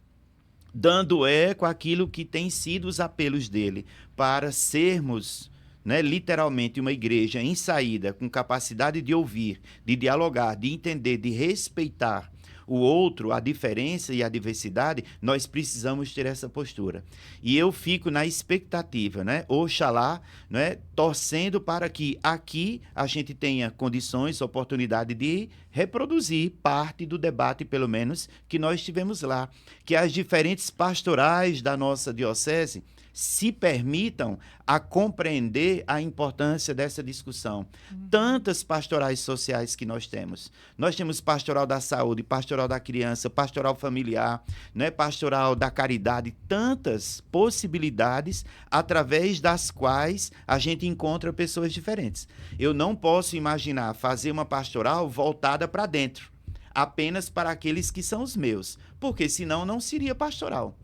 dando eco àquilo que tem sido os apelos dele para sermos, né, literalmente uma igreja em saída, com capacidade de ouvir, de dialogar, de entender, de respeitar o outro, a diferença e a diversidade, nós precisamos ter essa postura. E eu fico na expectativa, né, oxalá, né, torcendo para que aqui a gente tenha condições, oportunidade de reproduzir parte do debate, pelo menos, que nós tivemos lá. Que as diferentes pastorais da nossa diocese se permitam a compreender a importância dessa discussão. Tantas pastorais sociais que nós temos. Nós temos pastoral da saúde, pastoral da criança, pastoral familiar, né, pastoral da caridade, tantas possibilidades através das quais a gente encontra pessoas diferentes. Eu não posso imaginar fazer uma pastoral voltada para dentro, apenas para aqueles que são os meus, porque senão não seria pastoral.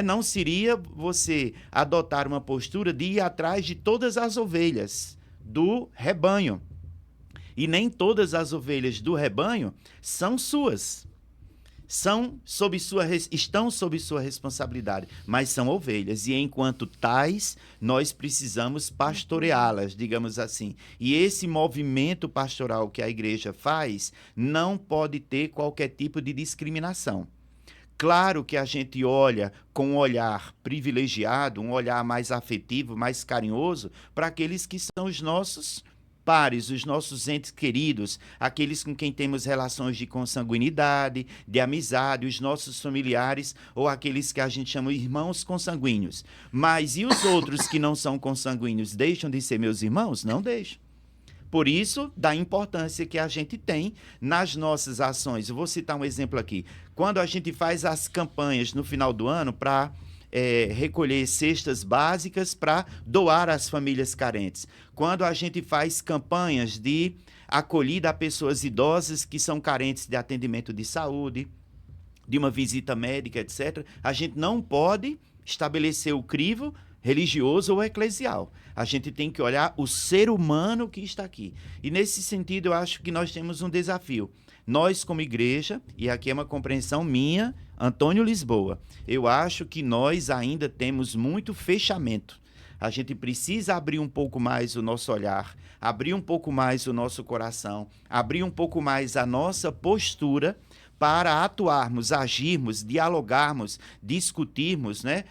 Não seria você adotar uma postura de ir atrás de todas as ovelhas do rebanho. E nem todas as ovelhas do rebanho são suas. Estão sob sua responsabilidade, mas são ovelhas. E enquanto tais, nós precisamos pastoreá-las, digamos assim. E esse movimento pastoral que a igreja faz não pode ter qualquer tipo de discriminação. Claro que a gente olha com um olhar privilegiado, um olhar mais afetivo, mais carinhoso, para aqueles que são os nossos pares, os nossos entes queridos, aqueles com quem temos relações de consanguinidade, de amizade, os nossos familiares ou aqueles que a gente chama irmãos consanguíneos. Mas e os outros que não são consanguíneos deixam de ser meus irmãos? Não deixam. Por isso, da importância que a gente tem nas nossas ações. Eu vou citar um exemplo aqui. Quando a gente faz as campanhas no final do ano para recolher cestas básicas para doar às famílias carentes. Quando a gente faz campanhas de acolhida a pessoas idosas que são carentes de atendimento de saúde, de uma visita médica, etc., a gente não pode estabelecer o crivo religioso ou eclesial. A gente tem que olhar o ser humano que está aqui. E nesse sentido, eu acho que nós temos um desafio. Nós, como igreja, e aqui é uma compreensão minha, Antônio Lisboa, eu acho que nós ainda temos muito fechamento. A gente precisa abrir um pouco mais o nosso olhar, abrir um pouco mais o nosso coração, abrir um pouco mais a nossa postura para atuarmos, agirmos, dialogarmos, discutirmos, né?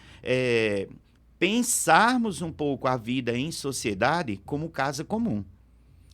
Pensarmos um pouco a vida em sociedade como casa comum.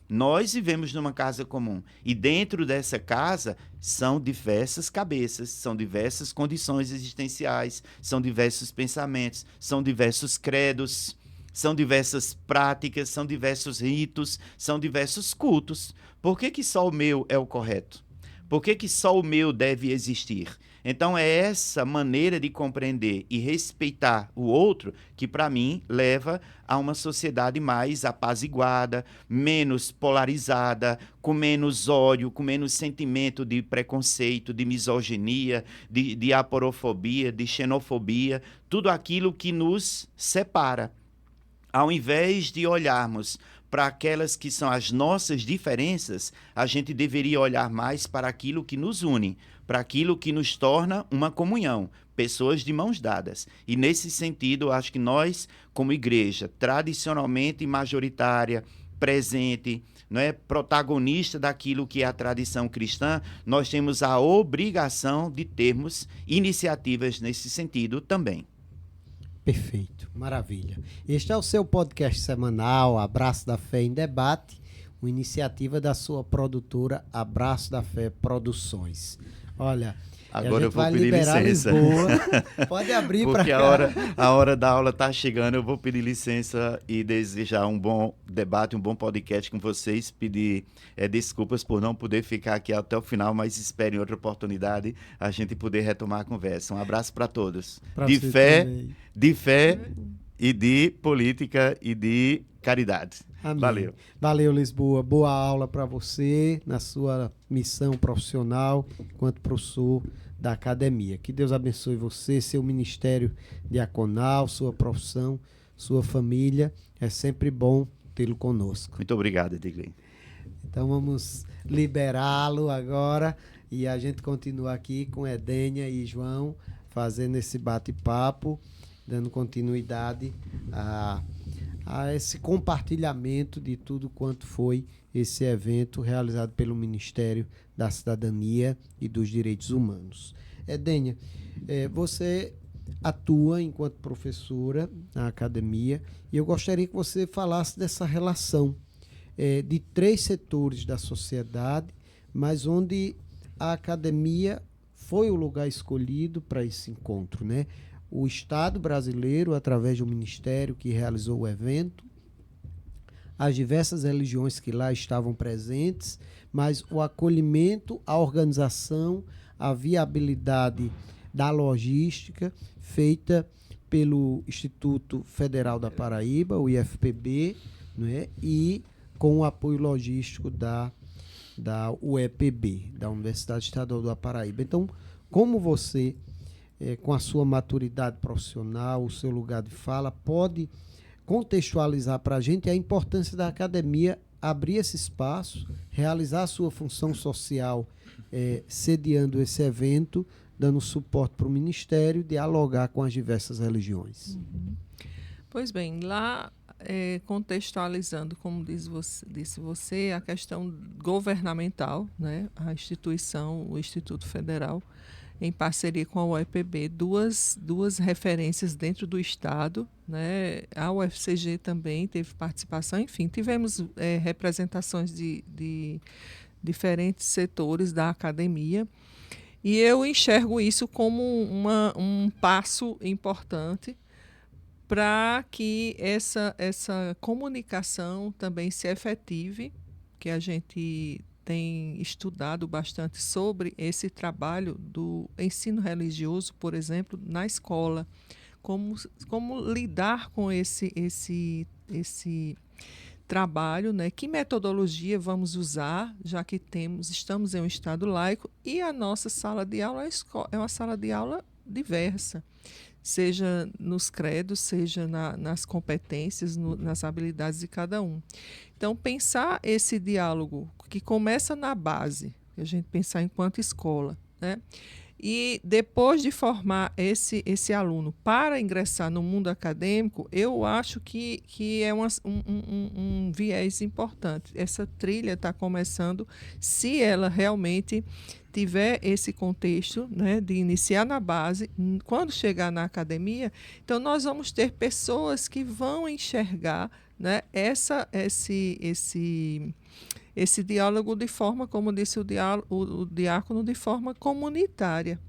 Nós vivemos numa casa comum e dentro dessa casa são diversas cabeças, são diversas condições existenciais, são diversos pensamentos, são diversos credos, são diversas práticas, são diversos ritos, são diversos cultos. Por que só o meu é o correto? Por que só o meu deve existir? Então, é essa maneira de compreender e respeitar o outro que, para mim, leva a uma sociedade mais apaziguada, menos polarizada, com menos ódio, com menos sentimento de preconceito, de misoginia, de aporofobia, de xenofobia, tudo aquilo que nos separa. Ao invés de olharmos para aquelas que são as nossas diferenças, a gente deveria olhar mais para aquilo que nos une, para aquilo que nos torna uma comunhão, pessoas de mãos dadas. E nesse sentido, eu acho que nós, como igreja, tradicionalmente majoritária, presente, não é, protagonista daquilo que é a tradição cristã, nós temos a obrigação de termos iniciativas nesse sentido também. Perfeito, maravilha. Este é o seu podcast semanal, Abraço da Fé em Debate, uma iniciativa da sua produtora Abraço da Fé Produções. Olha, agora eu vou vai pedir liberar licença. Lisboa. Pode abrir para cá. Porque a hora da aula está chegando, eu vou pedir licença e desejar um bom debate, um bom podcast com vocês, pedir desculpas por não poder ficar aqui até o final, mas espero em outra oportunidade a gente poder retomar a conversa. Um abraço para todos. De fé e de política e de caridade. Amém. Valeu. Valeu, Lisboa. Boa aula para você na sua missão profissional enquanto professor da academia. Que Deus abençoe você, seu ministério diaconal, sua profissão, sua família. É sempre bom tê-lo conosco. Muito obrigado, Edgley. Então vamos liberá-lo agora e a gente continua aqui com Edênia e João fazendo esse bate-papo, dando continuidade a esse compartilhamento de tudo quanto foi esse evento realizado pelo Ministério da Cidadania e dos Direitos Humanos. Edênia, você atua enquanto professora na academia e eu gostaria que você falasse dessa relação de 3 setores da sociedade, mas onde a academia foi o lugar escolhido para esse encontro, né? O Estado brasileiro, através do Ministério que realizou o evento, as diversas religiões que lá estavam presentes, mas o acolhimento, a organização, a viabilidade da logística feita pelo Instituto Federal da Paraíba, o IFPB, né, e com o apoio logístico da UEPB, da Universidade Estadual da Paraíba. Então, como você, com a sua maturidade profissional, o seu lugar de fala, pode contextualizar para a gente a importância da academia abrir esse espaço, realizar a sua função social, sediando esse evento, dando suporte para o Ministério, dialogar com as diversas religiões. Uhum. Pois bem, lá contextualizando, como disse você, a questão governamental, né? A instituição, o Instituto Federal, em parceria com a UEPB, duas referências dentro do Estado, né? A UFCG também teve participação, enfim, tivemos representações de diferentes setores da academia, e eu enxergo isso como um passo importante para que essa comunicação também se efetive, que a gente tem estudado bastante sobre esse trabalho do ensino religioso, por exemplo, na escola, como lidar com esse trabalho, né? Que metodologia vamos usar, já que estamos em um estado laico, e a nossa sala de aula é uma sala de aula diversa, seja nos credos, seja nas competências, nas habilidades de cada um. Então, pensar esse diálogo que começa na base, a gente pensar enquanto escola, né? E depois de formar esse aluno para ingressar no mundo acadêmico, eu acho que é um viés importante. Essa trilha está começando, se ela realmente tiver esse contexto, né, de iniciar na base, quando chegar na academia, então nós vamos ter pessoas que vão enxergar, né, esse diálogo de forma, como disse o diácono, de forma comunitária,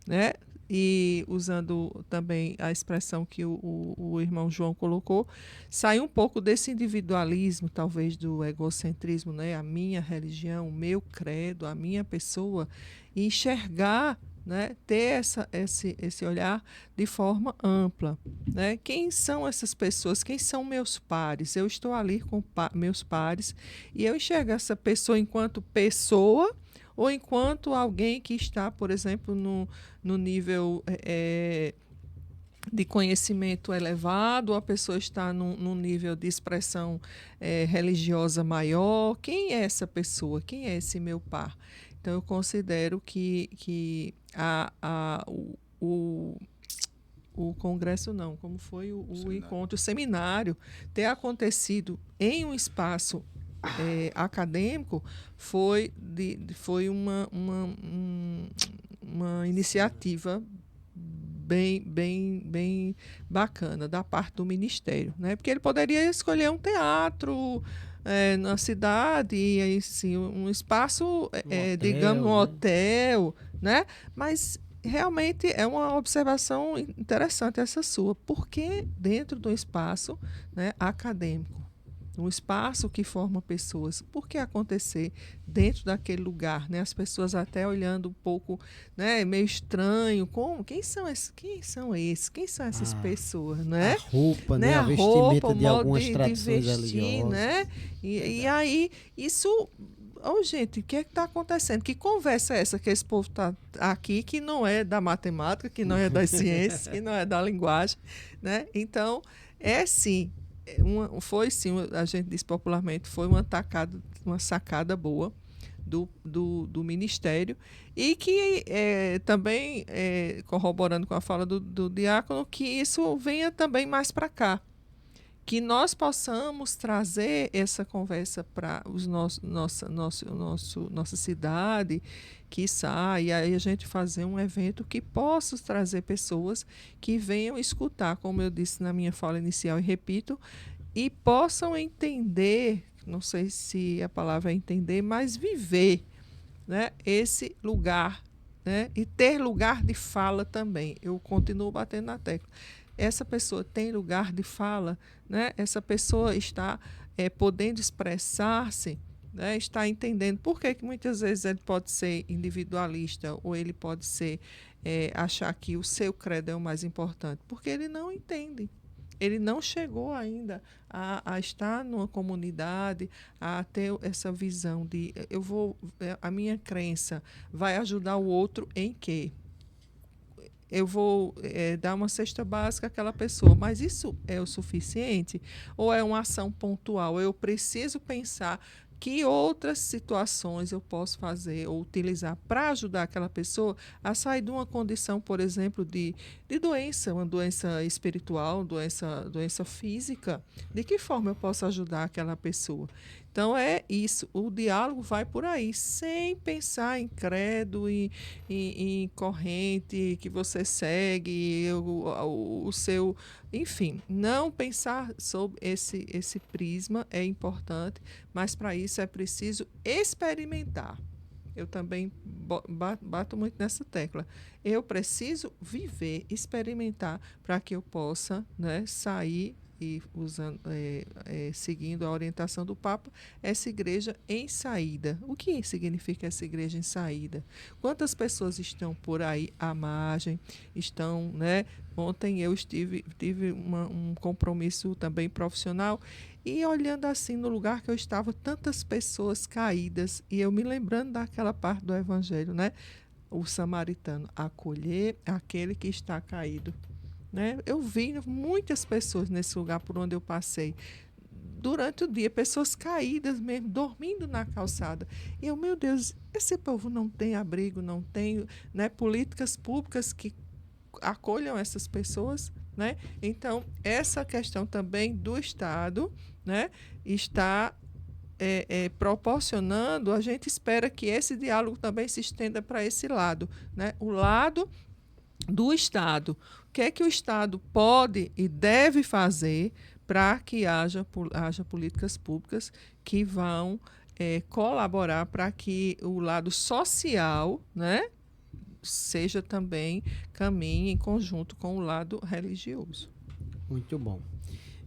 né? E usando também a expressão que o irmão João colocou, sai um pouco desse individualismo, talvez do egocentrismo, né? A minha religião, o meu credo, a minha pessoa, e enxergar, né? Ter esse olhar de forma ampla, né? Quem são essas pessoas? Quem são meus pares? Eu estou ali com meus pares e eu enxergo essa pessoa enquanto pessoa ou enquanto alguém que está, por exemplo, no nível de conhecimento elevado, a pessoa está num nível de expressão religiosa maior. Quem é essa pessoa? Quem é esse meu par? Então, eu considero que o congresso não, como foi o encontro, o seminário, ter acontecido em um espaço acadêmico foi uma iniciativa bem bacana da parte do Ministério, né? Porque ele poderia escolher um teatro na cidade, e assim, um espaço, digamos, um hotel, né? Mas realmente é uma observação interessante essa sua. Por que dentro do espaço, né, acadêmico? Um espaço que forma pessoas. Por que acontecer dentro daquele lugar, né? As pessoas até olhando um pouco, né, meio estranho. Quem são esses? Quem são essas pessoas, né? A roupa, né? A vestimenta roupa, de algumas tradições vestir, religiosas. né? E aí, isso... gente, o que está acontecendo? Que conversa é essa que esse povo está aqui, que não é da matemática, que não é das ciências, que não é da linguagem, né? Então, sim... foi sim, a gente diz popularmente, foi uma sacada boa do Ministério, e que também, corroborando com a fala do diácono, que isso venha também mais para cá, que nós possamos trazer essa conversa para nossa cidade, quiçá, e aí a gente fazer um evento que possa trazer pessoas que venham escutar, como eu disse na minha fala inicial e repito, e possam entender, não sei se a palavra é entender, mas viver, né, esse lugar, né, e ter lugar de fala também. Eu continuo batendo na tecla. Essa pessoa tem lugar de fala, né? Essa pessoa está podendo expressar-se, né? Está entendendo por que muitas vezes ele pode ser individualista, ou ele pode ser achar que o seu credo é o mais importante, porque ele não entende. Ele não chegou ainda a estar numa comunidade, a ter essa visão de a minha crença vai ajudar o outro em quê? Eu vou dar uma cesta básica àquela pessoa, mas isso é o suficiente? Ou é uma ação pontual? Eu preciso pensar que outras situações eu posso fazer ou utilizar para ajudar aquela pessoa a sair de uma condição, por exemplo, de doença, uma doença espiritual, doença física. De que forma eu posso ajudar aquela pessoa? Então, é isso. O diálogo vai por aí, sem pensar em credo, em corrente que você segue, o seu... Enfim, não pensar sobre esse prisma é importante, mas para isso é preciso experimentar. Eu também bato muito nessa tecla. Eu preciso viver, experimentar, para que eu possa, né, sair e seguindo a orientação do Papa, essa igreja em saída. O que significa essa igreja em saída? Quantas pessoas estão por aí à margem, estão, né? Ontem eu tive um compromisso também profissional e olhando assim no lugar que eu estava, tantas pessoas caídas, e eu me lembrando daquela parte do Evangelho, né? O samaritano, acolher aquele que está caído. Né? Eu vi muitas pessoas nesse lugar por onde eu passei. Durante o dia, pessoas caídas mesmo, dormindo na calçada. E eu, meu Deus, esse povo não tem abrigo, não tem, né, políticas públicas que acolham essas pessoas. Né? Então, essa questão também do Estado, né, está proporcionando, a gente espera que esse diálogo também se estenda para esse lado. Né? O lado do Estado. O que é que o Estado pode e deve fazer para que haja políticas públicas que vão colaborar para que o lado social, né, seja também, caminhe em conjunto com o lado religioso. Muito bom.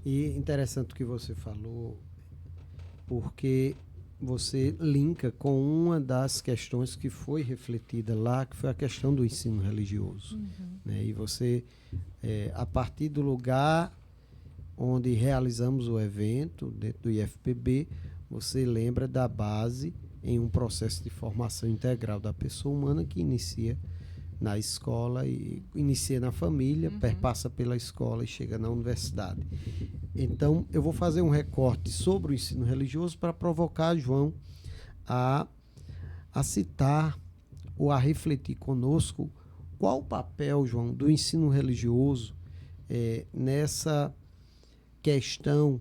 E interessante o que você falou, porque você linka com uma das questões que foi refletida lá, que foi a questão do ensino religioso. Né? E você, a partir do lugar onde realizamos o evento, dentro do IFPB, você lembra da base em um processo de formação integral da pessoa humana que inicia na escola, e inicia na família, perpassa pela escola e chega na universidade. Então, eu vou fazer um recorte sobre o ensino religioso para provocar João a citar ou a refletir conosco qual o papel, João, do ensino religioso nessa questão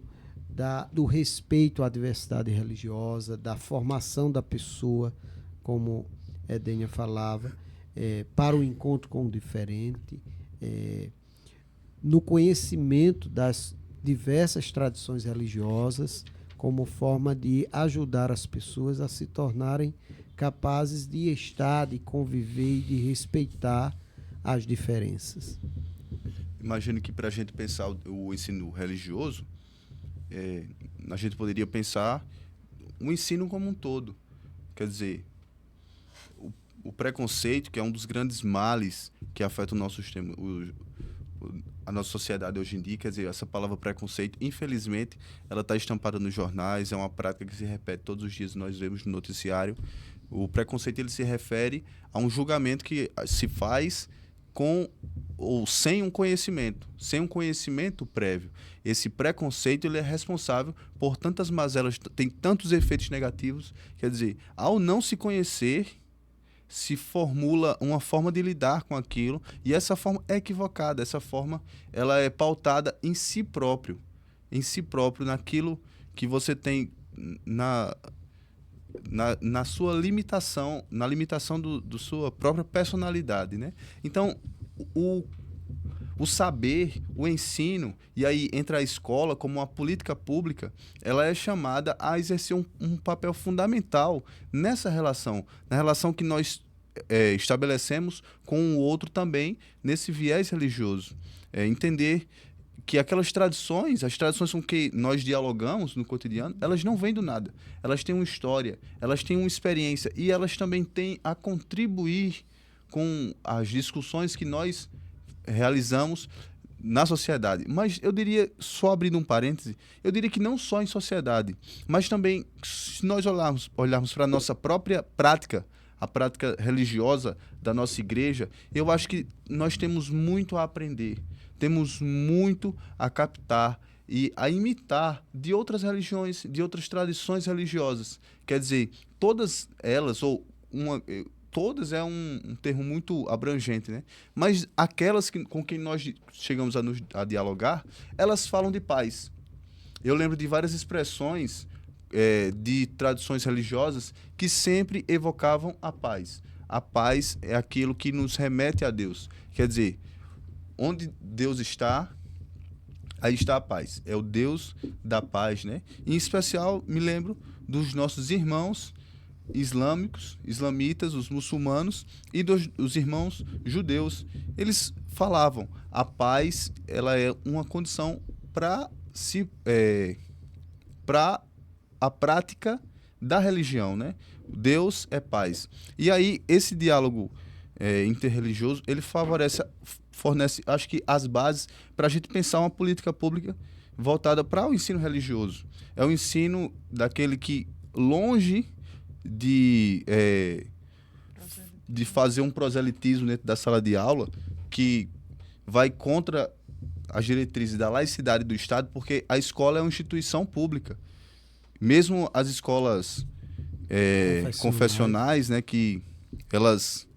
do respeito à diversidade religiosa, da formação da pessoa, como Edênia falava, para o encontro com o diferente, no conhecimento das diversas tradições religiosas, como forma de ajudar as pessoas a se tornarem capazes de estar, de conviver e de respeitar as diferenças. Imagino que para a gente pensar o ensino religioso, a gente poderia pensar o ensino como um todo. Quer dizer, o preconceito, que é um dos grandes males que afeta o nosso sistema, a nossa sociedade hoje em dia, quer dizer, essa palavra preconceito, infelizmente, ela está estampada nos jornais, é uma prática que se repete todos os dias, nós vemos no noticiário. O preconceito, ele se refere a um julgamento que se faz com ou sem um conhecimento prévio. Esse preconceito, ele é responsável por tantas mazelas, tem tantos efeitos negativos, quer dizer, ao não se conhecer, se formula uma forma de lidar com aquilo, e essa forma é equivocada, essa forma ela é pautada em si próprio, naquilo que você tem na sua limitação, na limitação do sua própria personalidade, né? Então, o saber, o ensino, e aí entra a escola como uma política pública, ela é chamada a exercer um papel fundamental nessa relação, na relação que nós estabelecemos com o outro também, nesse viés religioso. Entender que aquelas tradições, as tradições com que nós dialogamos no cotidiano, elas não vêm do nada. Elas têm uma história, elas têm uma experiência, e elas também têm a contribuir com as discussões que nós realizamos na sociedade. Mas eu diria, só abrindo um parêntese, eu diria que não só em sociedade, mas também, se nós olharmos para a nossa própria prática, a prática religiosa da nossa igreja, eu acho que nós temos muito a aprender, temos muito a captar e a imitar de outras religiões, de outras tradições religiosas. Quer dizer, todas elas, todas é um termo muito abrangente, né? Mas aquelas com quem nós chegamos a dialogar, elas falam de paz. Eu lembro de várias expressões de tradições religiosas que sempre evocavam a paz. A paz é aquilo que nos remete a Deus. Quer dizer, onde Deus está, aí está a paz. É o Deus da paz, né? Em especial, me lembro dos nossos irmãos islamitas, os muçulmanos e dos irmãos judeus. Eles falavam, a paz, ela é uma condição para a prática da religião, né? Deus é paz. E aí, esse diálogo interreligioso, ele fornece, acho que, as bases para a gente pensar uma política pública voltada para o ensino religioso. É o ensino daquele que, longe de fazer um proselitismo dentro da sala de aula, que vai contra as diretrizes da laicidade do Estado, porque a escola é uma instituição pública. Mesmo as escolas confessionais, né, que elas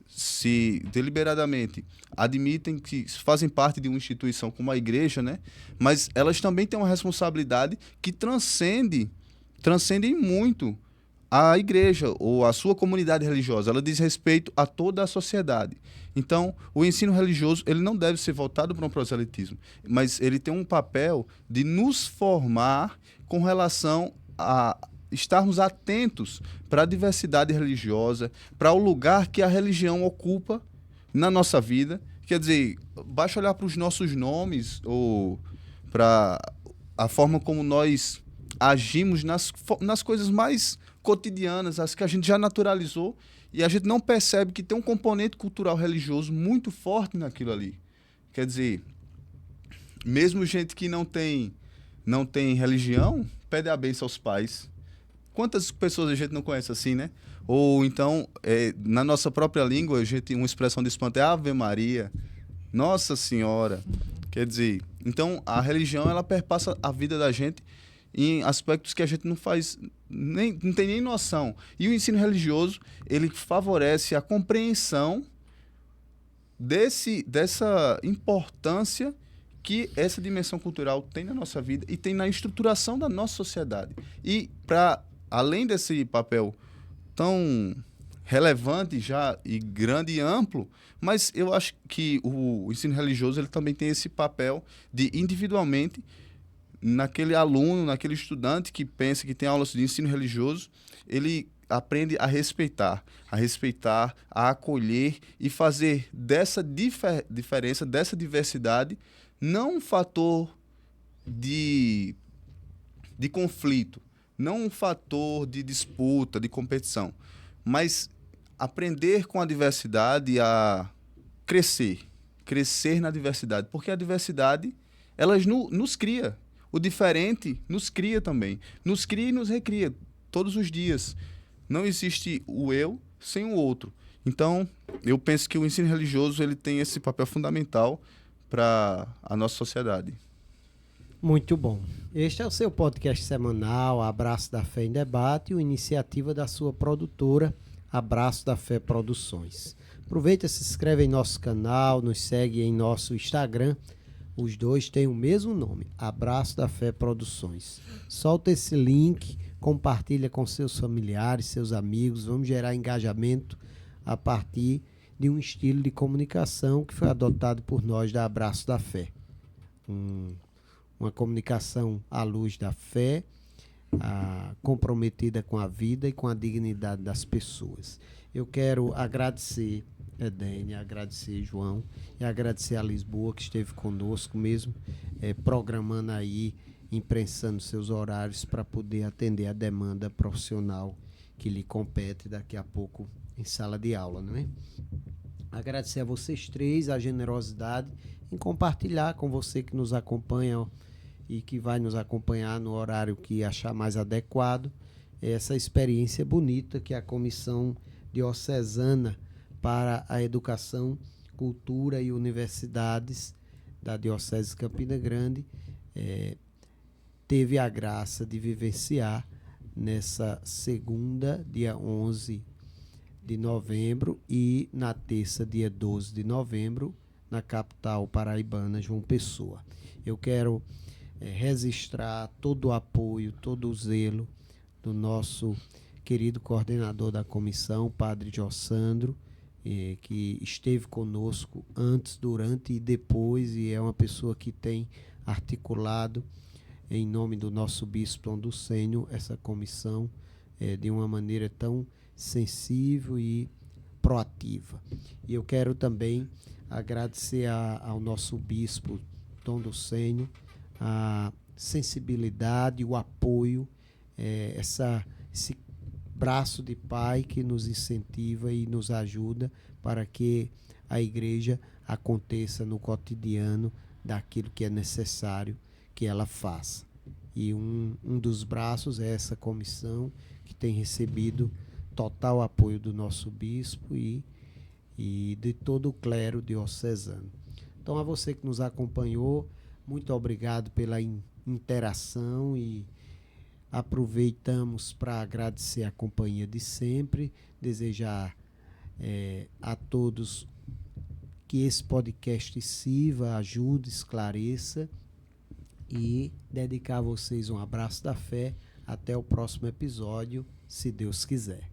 se deliberadamente admitem que fazem parte de uma instituição como a igreja, né, mas elas também têm uma responsabilidade que transcende muito a igreja ou a sua comunidade religiosa. Ela diz respeito a toda a sociedade. Então, o ensino religioso, ele não deve ser voltado para um proselitismo, mas ele tem um papel de nos formar com relação a estarmos atentos para a diversidade religiosa, para o lugar que a religião ocupa na nossa vida. Quer dizer, basta olhar para os nossos nomes ou para a forma como nós agimos nas coisas mais cotidianas, as que a gente já naturalizou, e a gente não percebe que tem um componente cultural religioso muito forte naquilo ali. Quer dizer, mesmo gente que não tem religião, pede a bênção aos pais. Quantas pessoas a gente não conhece assim, né? Ou então, na nossa própria língua, a gente, uma expressão de espanto é Ave Maria, Nossa Senhora. Quer dizer, então a religião, ela perpassa a vida da gente em aspectos que a gente não tem nem noção. E o ensino religioso, ele favorece a compreensão dessa importância que essa dimensão cultural tem na nossa vida e tem na estruturação da nossa sociedade. E, além desse papel tão relevante já e grande e amplo, mas eu acho que o ensino religioso, ele também tem esse papel de, individualmente, naquele aluno, naquele estudante que pensa que tem aulas de ensino religioso, ele aprende a respeitar, a acolher e fazer dessa diferença, dessa diversidade, não um fator de conflito, não um fator de disputa, de competição, mas aprender com a diversidade a crescer na diversidade, porque a diversidade, ela nos cria. O diferente nos cria também. Nos cria e nos recria todos os dias. Não existe o eu sem o outro. Então, eu penso que o ensino religioso, ele tem esse papel fundamental para a nossa sociedade. Muito bom. Este é o seu podcast semanal, Abraço da Fé em Debate, uma iniciativa da sua produtora, Abraço da Fé Produções. Aproveita, se inscreve em nosso canal, nos segue em nosso Instagram. Os dois têm o mesmo nome, Abraço da Fé Produções. Solta esse link, compartilha com seus familiares, seus amigos. Vamos gerar engajamento a partir de um estilo de comunicação que foi adotado por nós da Abraço da Fé. Uma comunicação à luz da fé, comprometida com a vida e com a dignidade das pessoas. Eu quero agradecer Edênia, agradecer João e agradecer a Lisboa, que esteve conosco mesmo, programando aí, imprensando seus horários para poder atender a demanda profissional que lhe compete daqui a pouco em sala de aula, não é? Agradecer a vocês três a generosidade em compartilhar com você que nos acompanha e que vai nos acompanhar no horário que achar mais adequado, essa experiência bonita que a Comissão Diocesana para a Educação, Cultura e Universidades da Diocese de Campina Grande teve a graça de vivenciar nessa segunda, dia 11 de novembro, e na terça, dia 12 de novembro, na capital paraibana, João Pessoa. Eu quero registrar todo o apoio, todo o zelo do nosso querido coordenador da comissão, Padre Jossandro, que esteve conosco antes, durante e depois, e é uma pessoa que tem articulado, em nome do nosso Bispo Tom Ducênio, essa comissão de uma maneira tão sensível e proativa. E eu quero também agradecer ao nosso Bispo Tom Ducênio a sensibilidade, o apoio, esse braço de pai que nos incentiva e nos ajuda para que a igreja aconteça no cotidiano daquilo que é necessário que ela faça. E um dos braços é essa comissão que tem recebido total apoio do nosso bispo e de todo o clero diocesano. Então, a você que nos acompanhou, muito obrigado pela interação e aproveitamos para agradecer a companhia de sempre, desejar a todos que esse podcast sirva, ajude, esclareça e dedicar a vocês um abraço da fé. Até o próximo episódio, se Deus quiser.